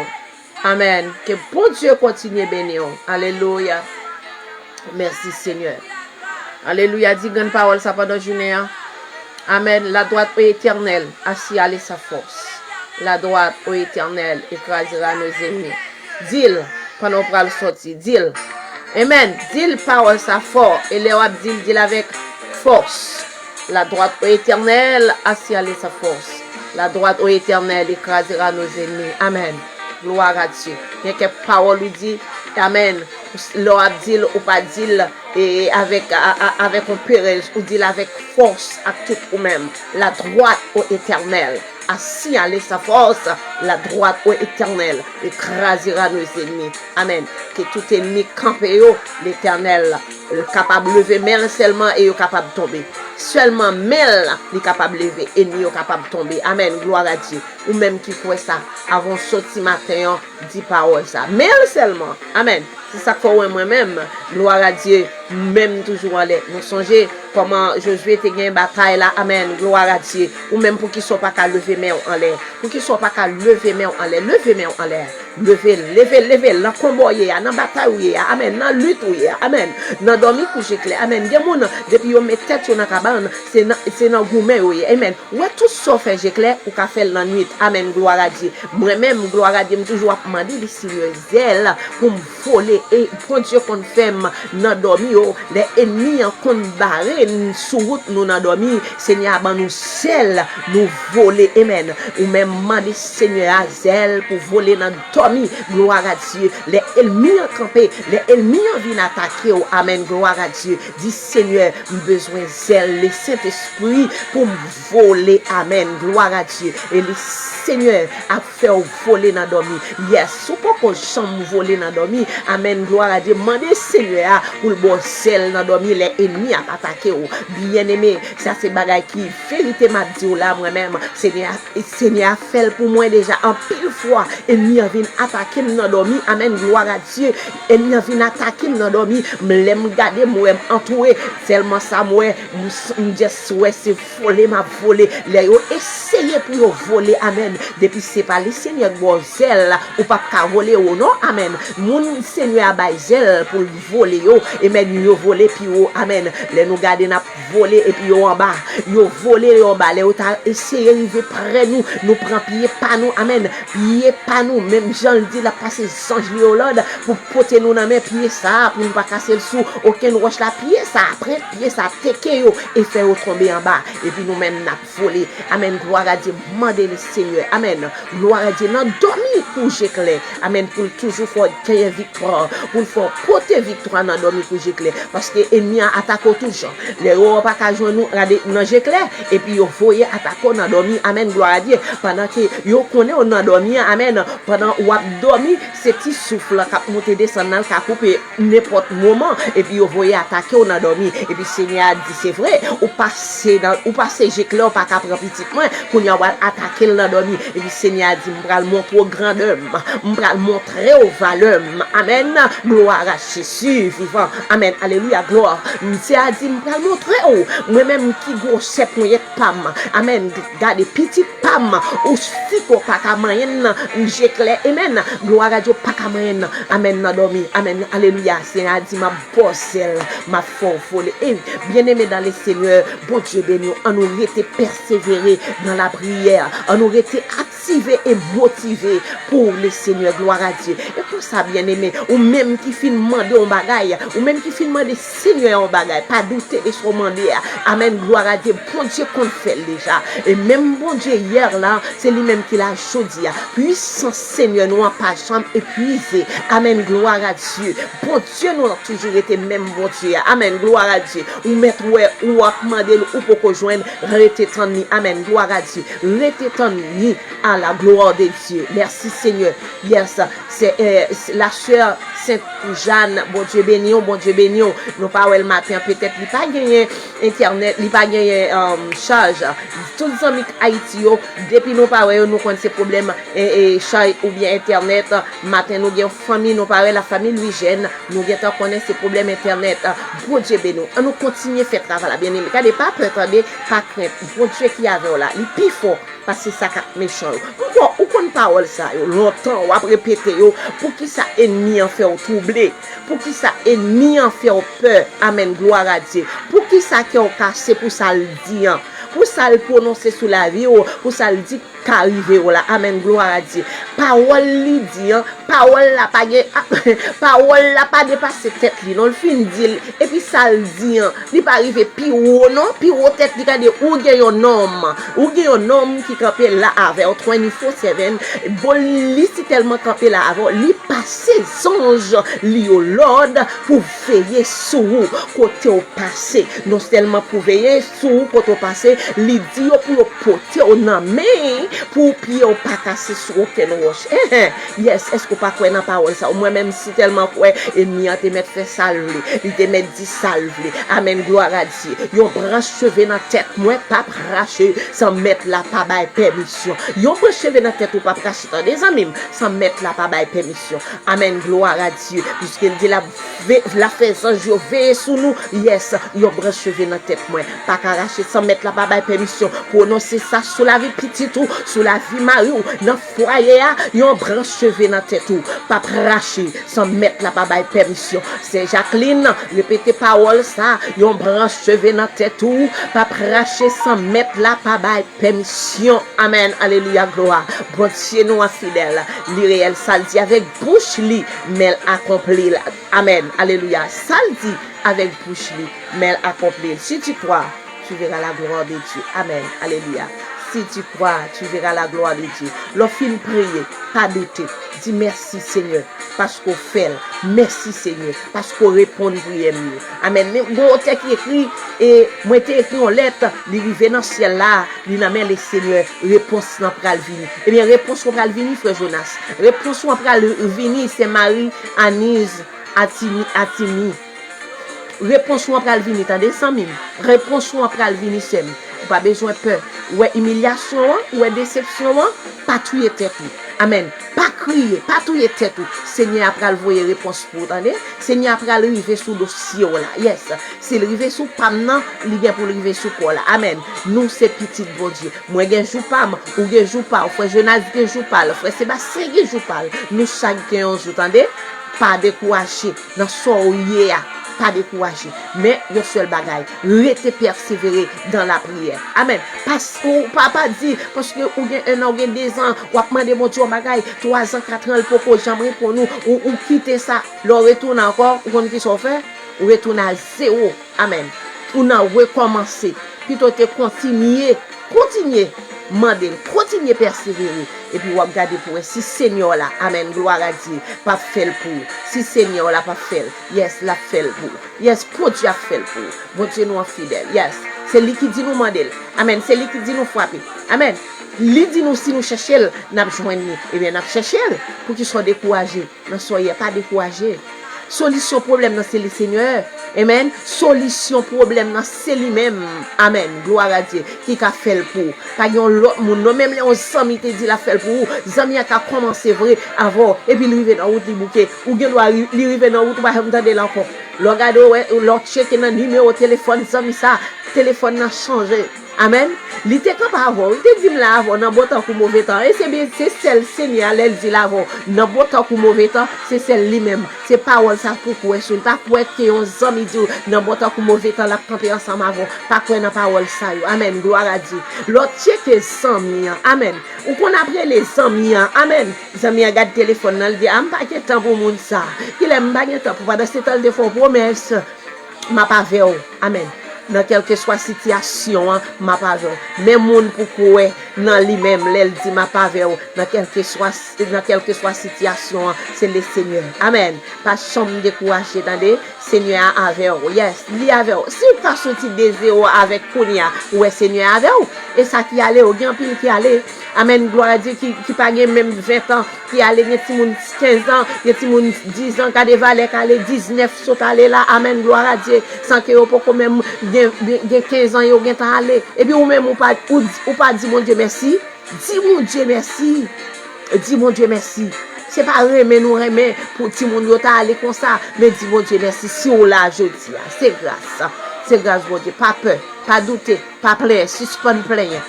Speaker 2: Amen. Que bon Dieu continue béni. Alléluia. Merci Seigneur. Alléluia. Dis grande parole ça pendant la journée. Amen. La droite au éternel, assis à sa force. La droite au éternel écrasera nos ennemis. Dis-le pendant qu'on va le sortir. Dis-le. Amen. Dis-le parole ça fort. Et les wab dis-le avec force. La droite au éternel, assis à sa force. La droite au éternel écrasera nos ennemis. Amen. Gloire à Dieu. Il y a quelques paroles lui dit, Amen. L'on dit ou pas dit et avec un péril, ou dit avec force à tout ou même. La droite au éternel, à signaler sa force, la droite, ô Éternel, écrasera nos ennemis. Amen. Que tout ennemi campé, l'Éternel, capable de lever main seulement et capable de tomber. Seulement main est capable de lever, ennemi est capable de tomber. Amen. Gloire à Dieu. Ou même qui croit ça, avant sorti matin, dit parole ça. Main seulement. Amen. C'est ça qu'on moi-même. Gloire à Dieu. Même toujours en l'air. Nous songez comment Josué te gagné bataille là. Amen. Gloire à Dieu. Ou même pour qu'ils ne soient pas qu'à lever main en l'air. Pour qu'ils ne soient pas qu'à lever main en l'air. Lever main en l'air. Lever. Dans le combat, dans la bataille, amen. Dans la lutte, amen. Dans le dormir couché clair. Amen. Des gens, depuis qu'ils mettent tête sur la cabane, c'est dans le gourmet, amen. Ouais, tout ça fait j'éclaire ou qu'a fait la nuit. Amen. Gloire à Dieu. Moi-même, gloire à Dieu, je toujours demander les Seigneur zèle pour me voler et pour Dieu qu'on fait dans dormir. Les ennemis en compte barré sous route nous dans dormir. Seigneur, ban nous zèle, nous voler. Amen. Ou même demander Seigneur à zèle pour voler dans dormir. Gloire à Dieu. Les ennemis en campé, les ennemis en viennent attaquer. Amen. Gloire à Dieu. Dis Seigneur, besoin zèle, le Saint-Esprit pour me voler. Amen. Gloire à Dieu. Et le Seigneur a fait voler dans dormir. Yes, ou pas qu'on chambre voler dans dormir. Amen. Gloire à Dieu. Demandez Seigneur pour le bon zèle dans dormir. Les ennemis à attaquer. Bien aimé, ça c'est bagaille qui vérité m'a dit là moi-même. Seigneur a fait pour moi déjà en pile fois. Ennemi vient attaquer dans dormir. Amen. Gloire à Dieu. Ennemi vient attaquer dans dormir. M'aime garder moi entouré. Seulement ça moi juste ouais c'est voler m'a volé. Les essayer pour voler. Amen. Depuis c'est pas les Seigneur bon zèle ou pas qu'à voler ou non. Amen. Mon Seigneur a bail zèle pour voler yo et même yo voler puis yo amen. Les nous garder n'a voler et puis yo en bas. Yo voler yo en bas. Les ta essayer arriver près nous prend pied pas nous. Amen. Pied pas nous même Jean le dit la passer sange li Hollande pour porter nous dans mes pieds ça pour ne pas casser le sou aucun roche la pied ça après pied ça teke yo et faire tomber en bas et puis nous même n'a voler. Amen. Gloire à Dieu. Mandez le Seigneur. Amen. Gloire à Dieu. Non dormir pour j'éclair. Amen. Pour toujours faire gagner victoire. Pour faire porter victoire dans dormir pour j'éclair. Parce que ennemi attaque toujours. Les rois pas qu'à joindre nous dans j'éclair et puis yo voyez attaquer dans dormir. Amen. Gloire à Dieu. Pendant que yo connaît on dans dormir. Amen. Pendant ou dormir c'est petit souffle qui monter descendre qui couper n'importe moment et puis yo voyez attaquer on dans dormir et puis Seigneur a dit c'est vrai ou passer j'éclair pas qu'à prendre petit moins qu'on y a attaquer dans dormir et puis Seigneur a dit m'pral montrer au grandeur m'pral montrer aux valeurs. Amen. Gloire à Jésus vivant. Amen. Alléluia. Gloire. C'est a dit m'pral montrer moi même qui gros chef moi pam. Amen. Garde petit pam ou si ko pas ka moyen j'éclair. Amen. Gloire à Dieu pas ka moyen. Amen. Dans dormir. Amen. Alléluia. Seigneur a dit ma bosselle ma folle et bien-aimé dans le Seigneur. Bon Dieu béni, on aurait été persévérer dans la prière, on aurait été activé et motivé pour le Seigneur. Gloire à Dieu. Et pour ça, bien-aimé, ou même qui finit demander en bagaille, ou même qui finit demander Seigneur en bagaille, pas douter de son demander. Amen. Gloire à Dieu. Bon Dieu qu'on fait déjà. Et même bon Dieu hier là, c'est lui-même qui l'a choisi. Puissant Seigneur, nous en pas chambre épuisé. Amen. Gloire à Dieu. Bon Dieu, nous avons toujours été même bon Dieu. Amen. Gloire à Dieu. Ou mettre ou à demander ou pour qu'on joigne, restez tendu. Amen. Gloire à Dieu. Restez tendu à la gloire de Dieu. Merci Seigneur. Yes, c'est la sœur Sainte Jeanne. Bon Dieu béni, bon Dieu béni. Nous parlons le matin, peut-être il pas gagné internet, il pas gagné charge. Tous les amis Haïti, depuis nous parlons, nous connaissons ces problèmes et charge ou bien internet. Matin nous avons famille, nous parlons la famille Louis-Jeanne, nous avons connaître ces problèmes internet. Bon Dieu béni. On nous continue à faire travail bien aimé. Regardez pas peur, attendez, pas crainte. Bon Dieu qui avait là, il plus fort parce que ça cap méchant. Pourquoi ou qu'on parole ça longtemps ou après répéter pour qui ça ennemi en fait troubler, pour qui ça ennemi en fait peur. Amen. Gloire à Dieu. Pour qui ça qui ont cassé pour ça le dire. Pour ça le prononcer sous la vie, pour ça le dire qu'arriver là. Amen. Gloire à Dieu. Parole li dit, parole la pas parole la pas dépasser tête li. Non le fin dit et puis ça le dit, il pas arriver pire non, pire tête li regarder ou gen un homme qui campé là avec 24/7. Bon li si tellement campé là avant, li passer anges li au Lord pour veiller sur vous côté au passé. Non seulement pour veiller sur vous côté au passé, li dit pour porter au main pour pied au pas casser sur aucune roche. Yes, est-ce que pas quoi dans parole ça? Moi même si tellement quoi ennemi a te mettre fait salver, il te mettre dit salver. Amen, gloire à Dieu. Yon branche cheveux dans tête moi pas racher sans mettre la pas bail permission. Yon branche cheveux dans tête ou pas racher des amis sans mettre la pas bail permission. Amen, gloire à Dieu. Puisqu'il dit la faisant je veille sur nous. Yes, yon branche cheveux dans tête moi pas racher sans mettre la pas bail permission. Prononcer ça sur la vie petite ou sur la vie mari ou dans foyer yon branche cheveux dans tête ou pas racher sans mettre la pas bail permission. C'est Jacqueline répétez parole ça yon branche cheveux dans tête ou pas racher sans mettre la pas bail permission. Amen, alléluia, gloire. Bon Dieu nous fidèle li réel ça dit avec bouche li mais accompli. Amen, alléluia, ça dit avec bouche li mais accompli. Si tu crois tu verras la gloire de Dieu. Amen, alléluia. Si tu crois, tu verras la gloire de Dieu. Lorsqu'il prie, pas douter. Dis merci Seigneur parce qu'on fait. Merci Seigneur parce qu'on répond prière mieux. Amen. Bon texte qui écrit et moi t'ai écrit en lettre, il arrive dans le ciel là, il n'amène le Seigneur réponse dans pral venir. Eh bien réponse qu'on pral venir frère Jonas. Réponse qu'on pral venir c'est Marie Anise Atimi. Réponse qu'on pral venir tendez sans mime. Réponse qu'on pral venir c'est pas besoin de peur. Ouais humiliation, ouais déception, pas tout tête. Amen. Pas crier, pas tout tête. Seigneur après le voyer réponse pour attendez. Seigneur après arriver sous dossier là. Yes. C'est arriver sous pam nan, li gen pour arriver sous quoi là. Amen. Nous c'est petit bon Dieu. Moi gen jou pam, ou gen jou pas, frère Jonas gen jou pas, frère Sébastien gen jou pas. Nous chaque gen jou attendez. Pas décourager dans son hier. Pas décourager, mais le seul bagaille, rester persévérer dans la prière. Amen. Parce que papa dit, parce que ou gen un an, ou gen 2 ans, ou a demandé mon Dieu bagaille, 3 ans, 4 ans, le poko, j'aimerais pour nous, ou quitter ça, le retourne encore, ou qu'on qui s'en fait, ou retourne à 0. Amen. Ou n'a recommencer, plutôt te continuer, continuer persévérer. Et puis, on va regarder pour si Seigneur là, amen, gloire à Dieu, pas fait pour. Si Seigneur là, pas fait, yes, la fait pour. Yes, pour Dieu a fait pour. Bon Dieu nous est fidèle. Yes, c'est lui qui dit nous mandel. Amen, c'est lui qui dit nous frapper. Amen. Lui dit nous si nous cherchons, nous joindre. Eh bien, nous cherchons pour qu'ils soient découragés. Ne soyez pas découragés. Solution problème, c'est le Seigneur. Amen. Solution problème, c'est lui-même. Amen. Gloire à Dieu. Qui a fait le pour. Pas yon l'autre monde. Non, même les amis te dit la fait le pour. Zami a commencé vrai avant. Et puis, il arrive dans la route, il bouquet. Ou il arrive dans la route, il va entendre l'enfant. Regardez, l'autre check dans le numéro téléphone, zami ça. Téléphone a changé. Amen. Il était capable avant, il te dit là avant, dans bon temps ou mauvais temps. Et c'est celle Seigneur, elle dit là avant, dans bon temps ou mauvais temps, c'est celle lui-même. C'est parole ça pour quoi sur pas quoi que on homme dit dans bon temps ou mauvais temps la camper ensemble avant, pas quoi dans parole ça. Amen. Gloire à Dieu. L'autre check amis. Amen. Ou qu'on après les amis. Amen. Les amis regarde téléphone, il dit am pas de temps pour monde ça. Il aime pas de temps pour pas c'est temps de faire promesse. M'a pas ver. Amen. Dans quelque soit situation, ma pas ver. Même monde pour quoi dans lui-même, elle dit ma pas ver. Dans quelque soit situation, c'est le Seigneur. Amen. Pas chambre décourager, attendez. Seigneur avec vous. Yes, li avec vous. Si vous pas sorti des zéros avec Kounia, ouais Seigneur avec vous. Et ça qui allait au grand pile qui allait. Amen, gloire à Dieu qui pas même 20 ans, qui allait des petits moun 15 ans, des petits moun 10 ans, qui a des valets qui allait 19 sont allés là. Amen, gloire à Dieu. Sans que vous pas même 15 ans vous temps aller. Et puis ou même ou pas dit mon Dieu merci. Dis mon Dieu merci. Dis mon Dieu merci. C'est pas remet nous remet pour ti moun yo ta aller comme ça, mais dis mon Dieu merci si on l'a jodi. C'est grâce. C'est grâce mon Dieu, pas peur, pas douter, pas plaire, suspend plaire.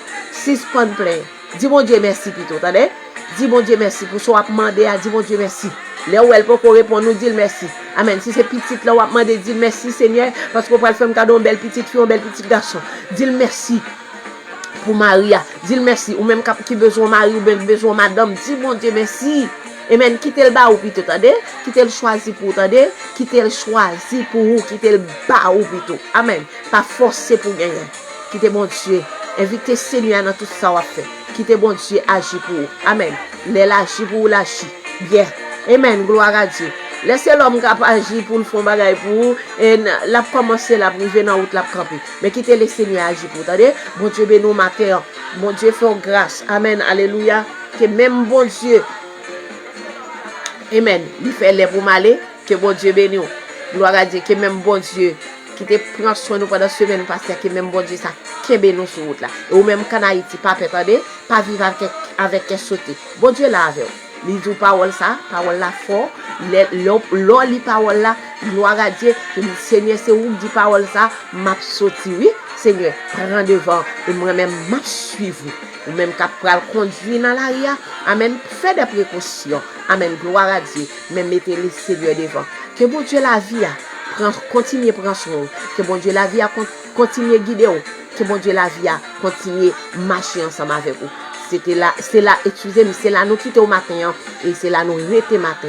Speaker 2: Dis mon Dieu merci plutôt, attendez? Dis mon Dieu merci pour soit demander à dis mon Dieu merci. Là où elle peut répondre nous dire merci. Amen. Si c'est petite là on va demander dire merci Seigneur parce qu'on va faire un cadeau une belle petite fille, un bel petit garçon. Dis merci pour Maria. Dis merci ou même qui besoin mari ou besoin madame, dis mon Dieu merci. Amen. Quittez le bas ou plutôt, attendez? Quittez le choisi pour attendez? Quittez le choisi pour vous, quittez le bas ou plutôt. Amen. Pas forcer pour gagner. Quittez mon Dieu. Invitez Seigneur dans tout ça on va faire. Quittez bon Dieu agir pour vous. Amen. Les agir pour vous l'agir. Bien. Amen, gloire à Dieu. Laissez l'homme capable agir pour le faire bagaille pour vous. Et la commencer la priver dans route la camper. Mais quittez le Seigneur agir pour vous. Attendez, bon Dieu bénis matin. Bon Dieu fait grâce. Amen, alléluia. Que même bon Dieu, amen, il fait les pour m'aller. Que bon Dieu bénis. Gloire à Dieu, que même bon Dieu qui te prend soin nous pendant semaine passée, que même bon Dieu ça kebe nous sur route là. Et ou même qu'en Haïti, pas attendez, pas vivre avec sauter. Bon Dieu là avec vous. Lisez parole ça, parole là fort, l'on lit parole là, gloire à Dieu, que le Seigneur c'est où dit parole ça, m'a sorti oui, Seigneur, prends devant et moi-même m'a suivre. Ou même capable conduire dans l'arrière, amen, fais des précautions, amen, gloire à Dieu, même mettez le Seigneur devant. Que bon Dieu la vie a continue prendre soin, que bon Dieu la vie a continue guider, que bon Dieu la vie a continue marcher ensemble avec vous. C'est là, excusez-moi, c'est là nous quitter au matin et c'est là nous rester matin.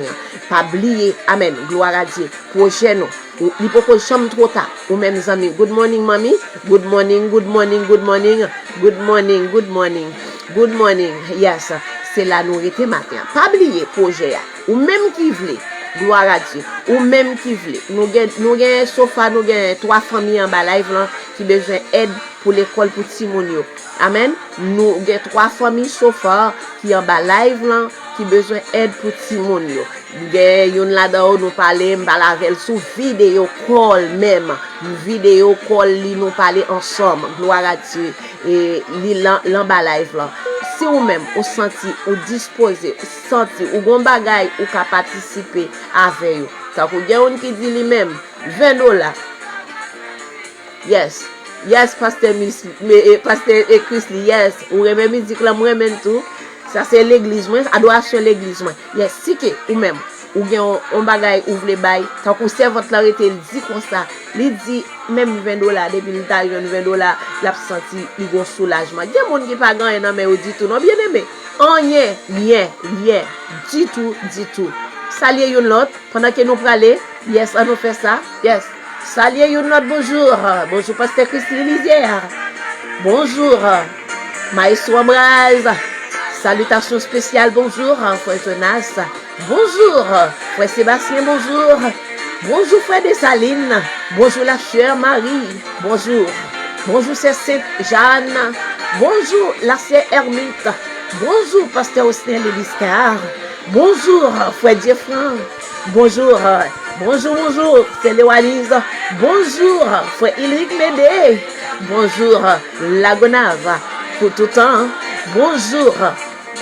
Speaker 2: Pas oublier, amen, gloire à Dieu. Prochain nous, il faut que chambre trop tard. Ou même amis, good morning, mommy, good morning, good morning, good morning, good morning, good morning, good morning. Yes, c'est là nous rester matin. Pas oublier projet, ou même qui voulait. Gloire à Dieu. Ou même qui voulait. Nous avons sofa, nous avons 3 familles en bas live là, qui besoin d'aide pour l'école pour Timonio. Amen. Nous avons 3 familles sofa qui en bas live là, qui besoin d'aide pour Timonio. Nous avons là-dedans, nous parlons avec sous vidéo call même. Vidéo call, nous parlons ensemble. Gloire à Dieu. Et l'en bas live là. Si ou même, ou senti, ou disposé, ou senti, ou gon bagay, ou ka participer avec vous. Tant que gen qui dit lui-même, $20. Yes. Yes, Pasteur Chris, yes. Ou remen musique là, moi remen tout. Ça c'est l'église, moi, adoration l'église, moi. Yes, si que, ou même, ou gen on bagay, ou vle bay, tant que servante la rete, il dit comme ça. Il dit, même $20, depuis le temps, $20, l'a senti, il y a un soulagement. Il y a des gens qui pas gagné, non, mais on dit tout, non, bien aimé. Rien, du tout. Salut une l'autre, pendant que nous parlons, yes, on nous fait ça, yes. Salut une l'autre, bonjour, Pasteur Christine Lisière. Bonjour, Maestro Ambroise. Salutations spéciales, bonjour, Frère Jonas. Bonjour, Frère Sébastien, bonjour. Bonjour, Frère Dessalines. Bonjour, la chère Marie. Bonjour. Bonjour, c'est Sainte-Jeanne. Bonjour, la sœur Hermite. Bonjour, Pasteur Austin Léliscar. Bonjour, Frère Diefran. Bonjour, c'est Léoanise. Bonjour, Frère Ilric Médé. Bonjour, Lagonave, pour tout temps. Bonjour,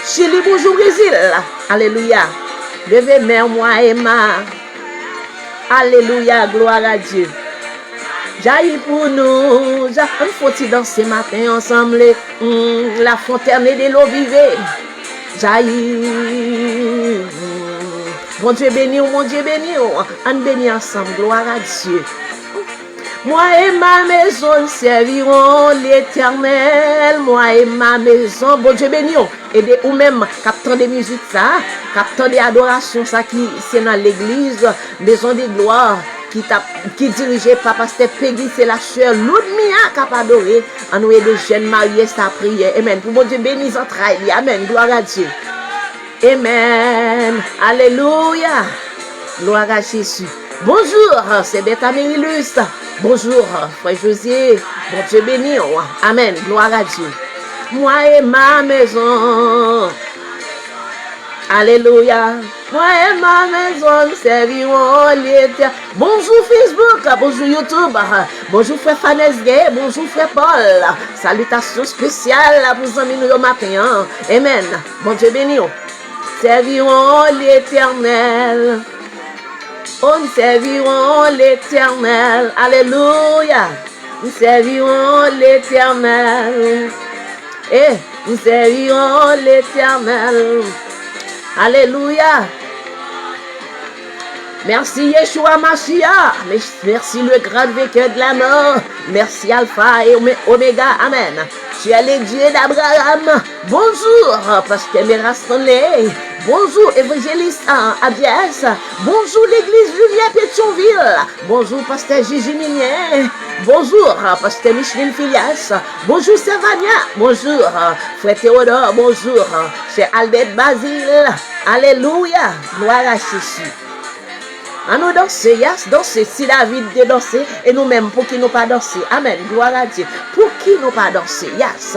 Speaker 2: Chili, bonjour, Brésil. Alléluia. Levez mère, moi, Emma. Alléluia, gloire à Dieu. Jaillit pour nous. Il faut danser matin ensemble. La fontaine de l'eau vivée. Jaillit. Mon Dieu béni, mon Dieu béni. On bénit ensemble, gloire à Dieu. Moi et ma maison serviront l'Éternel. Moi et ma maison, bon Dieu béni. Et de ou même, captant des musiques ça, captant des adorations ça qui c'est dans l'église, maison de gloire, qui dirigée par Pasteur Peggy, c'est la sœur Ludmia qui a adoré. En nous de jeunes mariés, sa prière. Amen. Pour bon Dieu béni entrailles. Amen. Gloire à Dieu. Amen. Alléluia. Gloire à Jésus. Bonjour, c'est Beth Amérilus. Bonjour, Frère José. Bon Dieu béni. Amen. Gloire à Dieu. Moi et ma maison. Alléluia. Moi et ma maison serviront l'Éternel. Bonjour Facebook, bonjour YouTube, bonjour Frère Fanès Gay, bonjour Frère Paul. Salutations spéciales pour vous amis nous matin. Amen. Bon Dieu béni. Serviront l'Éternel. On serviront l'Éternel. Alléluia. Nous servirons l'Éternel. Et nous servirons l'Éternel. Alléluia. Merci Yeshua Mashiach. Merci le grand vainqueur de la mort. Merci Alpha et Oméga. Amen. Tu es le Dieu d'Abraham. Bonjour, Pasteur Mérastanlé. Bonjour, évangéliste Abiès. Bonjour, l'église Lumière Pétionville. Bonjour, Pasteur Gigi Minier. Bonjour, Pasteur Micheline Filias. Bonjour, Savania. Bonjour, Frère Théodore. Bonjour, Cher Albert Basile. Alléluia. Gloire à Jésus. À nous danser, yes, danser. Si David de danser, et nous-mêmes, pour qui nous pas danser. Amen. Gloire à Dieu. Pour qui nous pas danser, yes.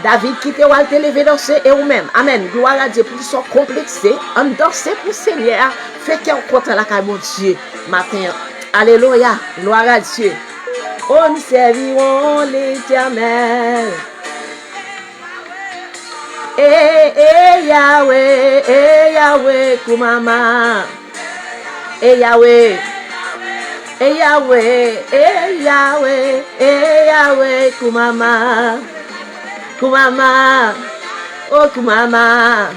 Speaker 2: David qui te va te lever danser et vous-même. Amen. Gloire à Dieu. Pour qu'ils soient complexés, en danser pour le Seigneur. Fait qu'on compte la caille, mon Dieu, matin. Alléluia. Gloire à Dieu. Oh, nous servirons l'Éternel. Yahweh, Kumama. Yahweh, Kumama. Kumama. Oh, Kumama.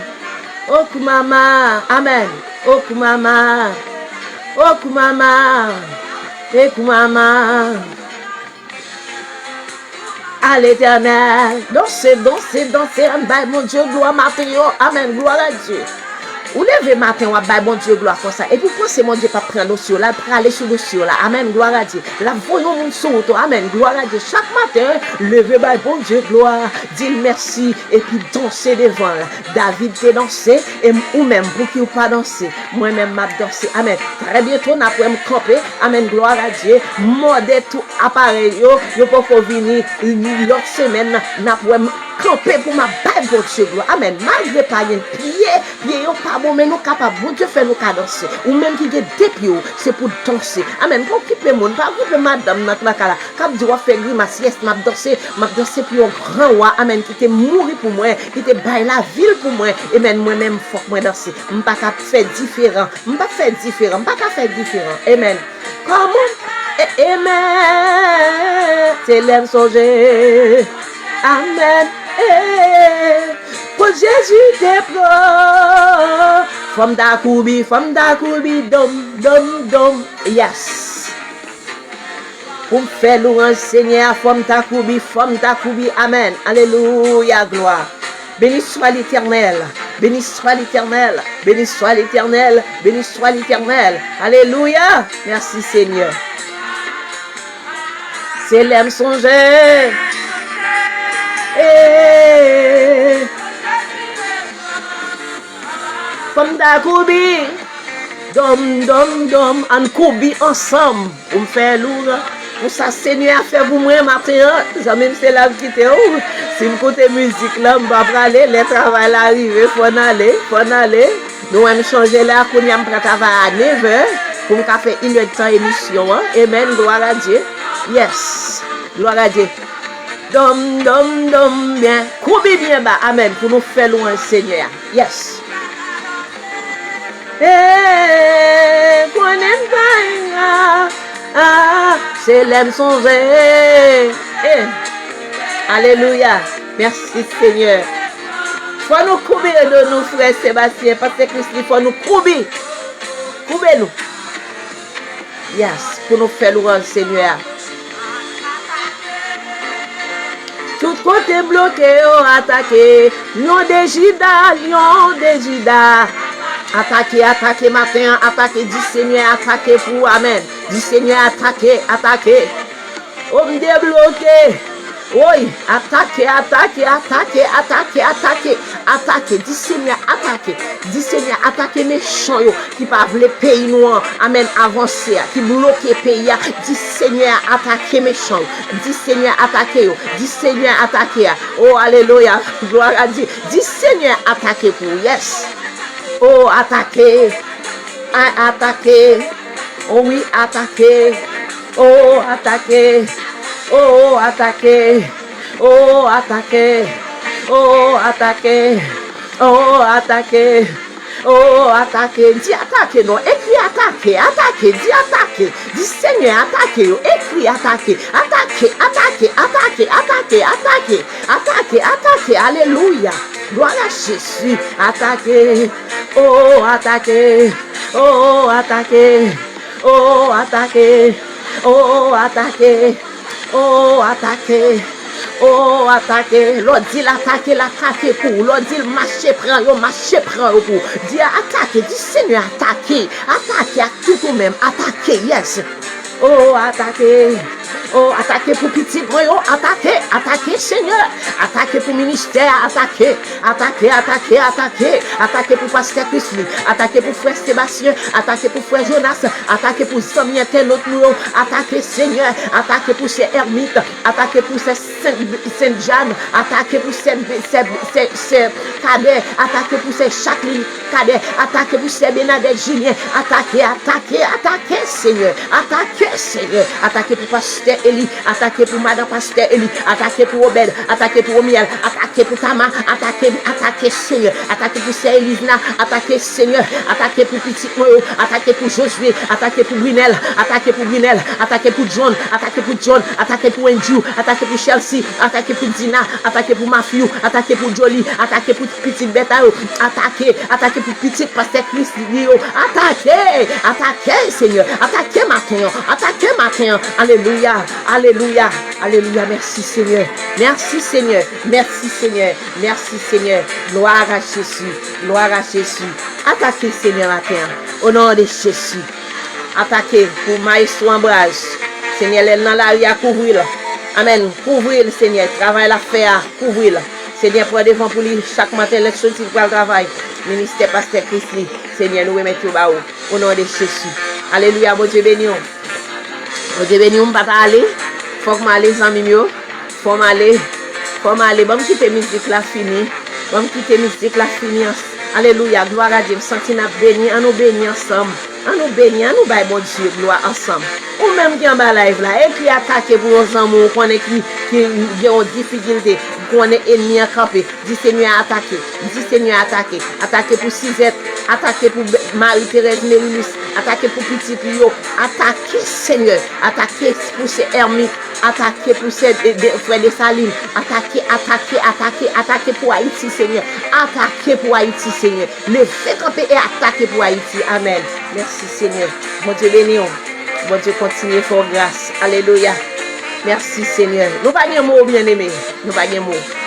Speaker 2: Oh, Kumama. Amen. Oh, Kumama. Oh, Kumama. Kumama. À l'Éternel. Dansez, mon Dieu, gloire matin. Amen, gloire à Dieu. Ou levez matin, ou bail bon Dieu, gloire comme ça. Et puis pensez, mon Dieu, pas prendre l'eau là, pour aller sur le ciel là. Amen, gloire à Dieu. La voyons mon son, amen, gloire à Dieu. Chaque matin, levez bail bon Dieu, gloire, dis merci, et puis danser devant là. David t'est dansé, et ou même, pour qui ou pas danser, moi-même m'a dansé. Amen. Très bientôt, n'a pas me camper. Amen, gloire à Dieu. Modé tout appareil, yo pas venir l'autre semaine, n'a pas camper pour ma balle pour Dieu, gloire. Amen. Malgré pas un pied yo pas bon, mais nous capables, bon Dieu fait nous danser. Ou même qui get des pieds, c'est pour danser. Amen. Pour occuper monde, pas occuper madame notre là. Quand Dieu va faire grimace, yes, m'a danser pour un grand roi. Amen. Qui était mourir pour moi, qui était bail la ville pour moi. Amen. Moi-même, faut que moi danser. M'pas qu'à faire différent. M'pas faire différent. M'pas qu'à faire différent. Amen. Comment? Amen. C'est l'aime songer. Amen. Pour Jésus te prend. Femme d'Akoubi, dom. Yes. Pour faire louange Seigneur, femme d'Akoubi. Amen. Alléluia, gloire. Béni soit l'Éternel. Béni soit l'Éternel. Béni soit l'Éternel. Béni soit l'Éternel. Alléluia. Merci Seigneur. C'est l'aime songer. Femme d'Akoubi, dom, en Koubi ensemble, pour me faire lourd, pour ça Seigneur fait pour moi matin, même c'est la vie qui est où, si je écoute musique là, je vais aller, le travail arrivé, faut aller, nous allons changer là, pour nous travailler à 9h, pour nous faire une heure de temps émission, amen, gloire à Dieu, yes, gloire à Dieu. Dom, bien. Koubi bien bas. Amen. Pour nous faire loin, Seigneur. Yes. C'est l'aime songer. Alléluia. Merci, Seigneur. Faut nous couper de nous, frère Sébastien, parce que Christ, il faut nous couper. Coupez-nous. Yes. Pour nous faire loin, Seigneur. Tout côté bloqué, attaqué. Lion de Juda. Attaqué matin, attaqué, dit Seigneur, attaqué pour Amen. Dit Seigneur, attaqué. Homme débloqué. Oui, attaqué. Dit Seigneur, attaqué méchant qui pas le pays noir. Amen, avancer, qui bloque le pays. Dit Seigneur, attaqué méchant. Dit Seigneur, attaqué. Dit Seigneur, attaqué. Oh, alléluia, gloire à Dieu. Dit Seigneur, attaqué pour yes. Oh, attaqué. Oh oui, attaqué. Oh, attaqué. Dis attaquer, non, écris attaquer, dis attaquer, dis Seigneur attaquer, écris attaquer, alléluia, gloire à Jésus, attaquer, l'autre dit l'attaquer pour, l'autre dit marcher prend pour, dit attaquer, dit Seigneur attaquer à tout ou même, attaquer, yes, attaquer, Oh, attaquez pour petit moyo, attaquez, Seigneur. Attaquez pour ministère, attaquez pour Pasteur Christy, attaquez pour Frère Sébastien, attaquez pour Frère Jonas, attaquez pour Samien, notre nous, attaquez, Seigneur, attaquez pour ces ermites, attaquez pour ces Saint-Jeanne, attaquez pour ces cadets, attaquez pour ces Jacqueline cadets, attaquez pour ces Bénadette Julien, attaquez, Seigneur, attaquez pour Pasteur Eli, attaquez pour Madame Pasteur Eli, attaquez pour Obed, attaquez pour Omiel, attaquez pour Tama, attaquez, Seigneur, attaquez pour ces Elisna, attaquez, Seigneur, attaquez pour Petit Moyo, attaquez pour Josué, attaquez pour Brunel, attaquez pour John, attaquez pour Andrew, attaquez pour Chelsea, attaquez pour Dina, attaquez pour Matthew, attaquez pour Jolie, attaquez pour Petit Betao, attaquez pour Petit Pasteur Christy, attaquez, Seigneur, attaquez matin, alléluia, merci Seigneur, gloire à Jésus, attaquez Seigneur matin, au nom de Jésus, attaquez pour Maestro Ambrage, Seigneur, elle dans la rue à couvrir, amen, couvrir le Seigneur, travail à faire, couvrir, Seigneur, pour devant pour lui, chaque matin, les sorties pour le travail, ministère Pasteur Christy, Seigneur, nous remettons au nom de Jésus, alléluia, bon Dieu béni, on va pas aller, faut que m'aller, amis mieux, faut m'aller, bon quitter musique la fini, alléluia, gloire à Dieu, sentir nous bénir, nous bénir ensemble, nous bail bon Dieu, gloire ensemble, ou même qui en bas live là, et puis attaquer pour nos amours, qu'on est qui ont difficulté, qu'on est ennemi à camper, dis Seigneur attaquer pour Suzette, attaquer pour Marie-Thérèse Mélus, attaquer pour Petit Pio, attaquer Seigneur, attaquer pour ces ermites, attaquer pour ces frères de Saline, attaquer pour Haïti Seigneur, le fait camper et attaquer pour Haïti, amen, merci Seigneur, mon Dieu béni, bon Dieu continue fort grâce, alléluia, merci Seigneur, nous pas de mots bien aimés,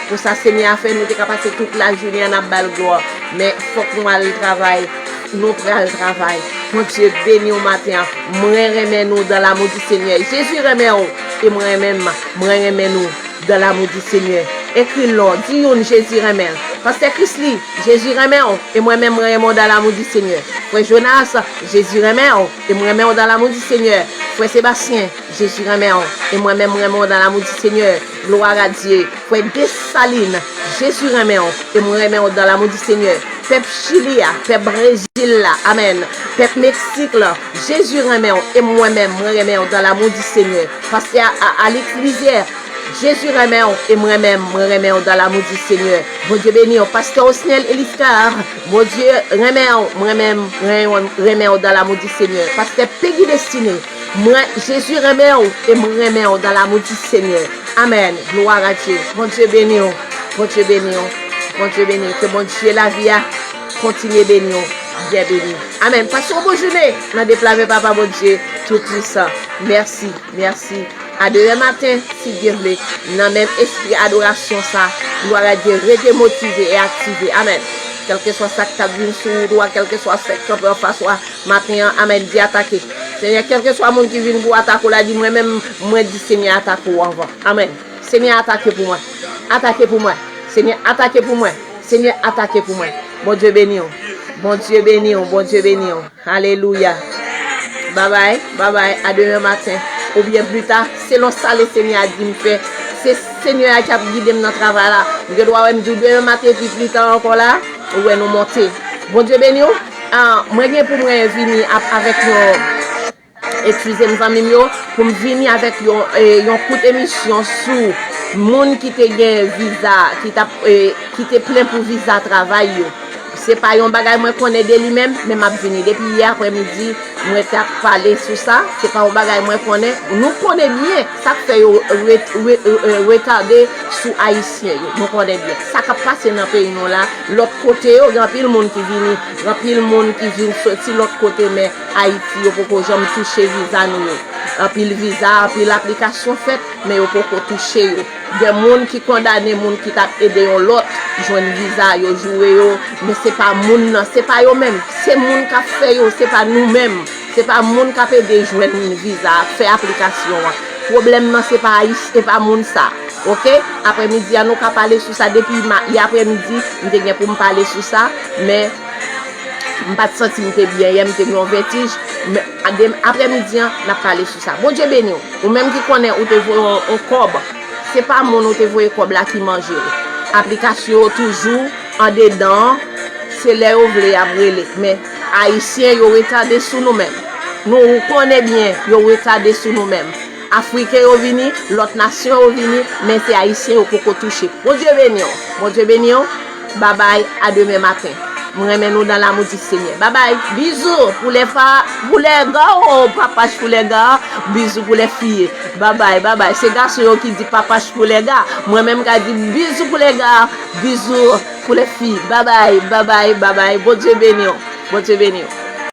Speaker 2: pour ça Seigneur a fait, nous avons passé toute la journée en bal gloire, mais il faut que nous allions travailler. Nous prenons le travail. Mon Dieu béni au matin. Moi remet nous dans l'amour du Seigneur. Jésus remet nous. Et moi remet nous dans l'amour du Seigneur. Écris-le. Dis-nous Jésus remet. Parce que Christ lit. Jésus remet nous. Et moi-même remet dans l'amour du Seigneur. Frère Jonas, Jésus remet nous. Et moi remet dans l'amour du Seigneur. Frère Sébastien, Jésus remet nous. Et moi-même remet dans l'amour du Seigneur. Gloire à Dieu. Frère Dessaline, Jésus remet nous. Et moi remet dans l'amour du Seigneur. Peuple Chili, peuple Brésil, amen. Peuple Mexique, Jésus remet et moi-même, remet dans l'amour du Seigneur. Parce qu'à l'église, Jésus remet et moi-même, remet dans l'amour du Seigneur. Mon Dieu béni, pasteur Osniel Eliscar, mon Dieu remet, moi-même, remet dans l'amour du Seigneur. Parce que Peggy Destiné, moi, Jésus remet et moi remet dans l'amour du Seigneur. Amen. Gloire à Dieu. Mon Dieu béni, mon Dieu béni. Mon Dieu béni, que mon Dieu la vie a continué béni, bien béni. Amen. Passons au bon journée. N'a déplacé papa mon Dieu, tout puissant. Merci. À demain matin, si Dieu veut, dans le même esprit adoration ça, gloire à Dieu, rester motivé et activé. Amen. Quel que soit ça que tu as vu sur droit, quel que soit ce que tu as fait, matin, amen, dis attaquer. Seigneur, quel que soit le monde qui vient pour attaquer, là, dis moi-même, moi, dis Seigneur, attaque pour moi. Amen. Seigneur, attaquez pour moi. Attaquez pour moi. Seigneur, attaquez pour moi. Seigneur, attaquez pour moi. Bon Dieu béni. Bon Dieu béni. Bon Dieu béni. Alléluia. Bye bye. À demain matin. Ou bien plus tard. Selon ça, le Seigneur a dit me faire. C'est Seigneur qui a guidé dans le travail là. Je dois me dire demain matin, puis plus tard encore là. Ou nous monter. Bon Dieu béni. Moi, je pour moi venir avec nous. Excusez-moi, pour me venir avec une courte émission sur monde qui te gagne visa, qui te plein pour visa travail. C'est pas un bagage moi connais de lui-même, mais m'a venu depuis hier après-midi, moi t'a parlé sur ça, c'est pas un bagage moi connais. Nous connaît bien ça fait retarder sous haïtien. Nous connaît bien. Ça qui passe dans pays nous là, l'autre côté, grand pile monde qui vient, grand pile monde qui vient sortir l'autre côté mais Haïti pour que jamais toucher visa nous. Puis le visa, puis l'application faite, mais il faut toucher. Des gens qui condamnent, des gens qui t'a aidé l'autre, joindre visa, yo jouer yo, mais c'est pas moun, c'est pas eux même, c'est moun qui fait yo, c'est pas nous-mêmes, c'est pas moun qui a aidé joindre visa, faire application. problème non c'est pas moun ça. OK? Après-midi nous ka parler sur ça depuis après-midi, m'te gen pour me parler sur ça, mais m'pas senti m'te bien, hier m'te gen un vertige, mais après-midi n'a parlé sur ça. Bon Dieu béni ou même qui connaît ou te voye un cob, c'est pas mon ou te voye cob là qui mange. Application toujours en dedans, c'est les ouvriers à brûler, mais haïtiens yo retardé sous nous-mêmes. Nous connaissons bien, yo retardé sous nous-mêmes. Africains yo vini, l'autre nation yo vini, mais c'est haïtiens yo poko touché. Bon Dieu béni. Bon Dieu béni. Bye bye, à demain matin. Nous remettons dans l'amour du Seigneur. Bye bye. Bisous pour les femmes, pour les gars, oh, papa pour les gars. Bisous pour les filles. Bye bye, bye bye. C'est garçon qui dit papa pour les gars. Moi-même qui dit bisous pour les gars. Bisous pour les filles. Bye bye, bye bye, bye bye. Bon Dieu béni. Bon Dieu béni.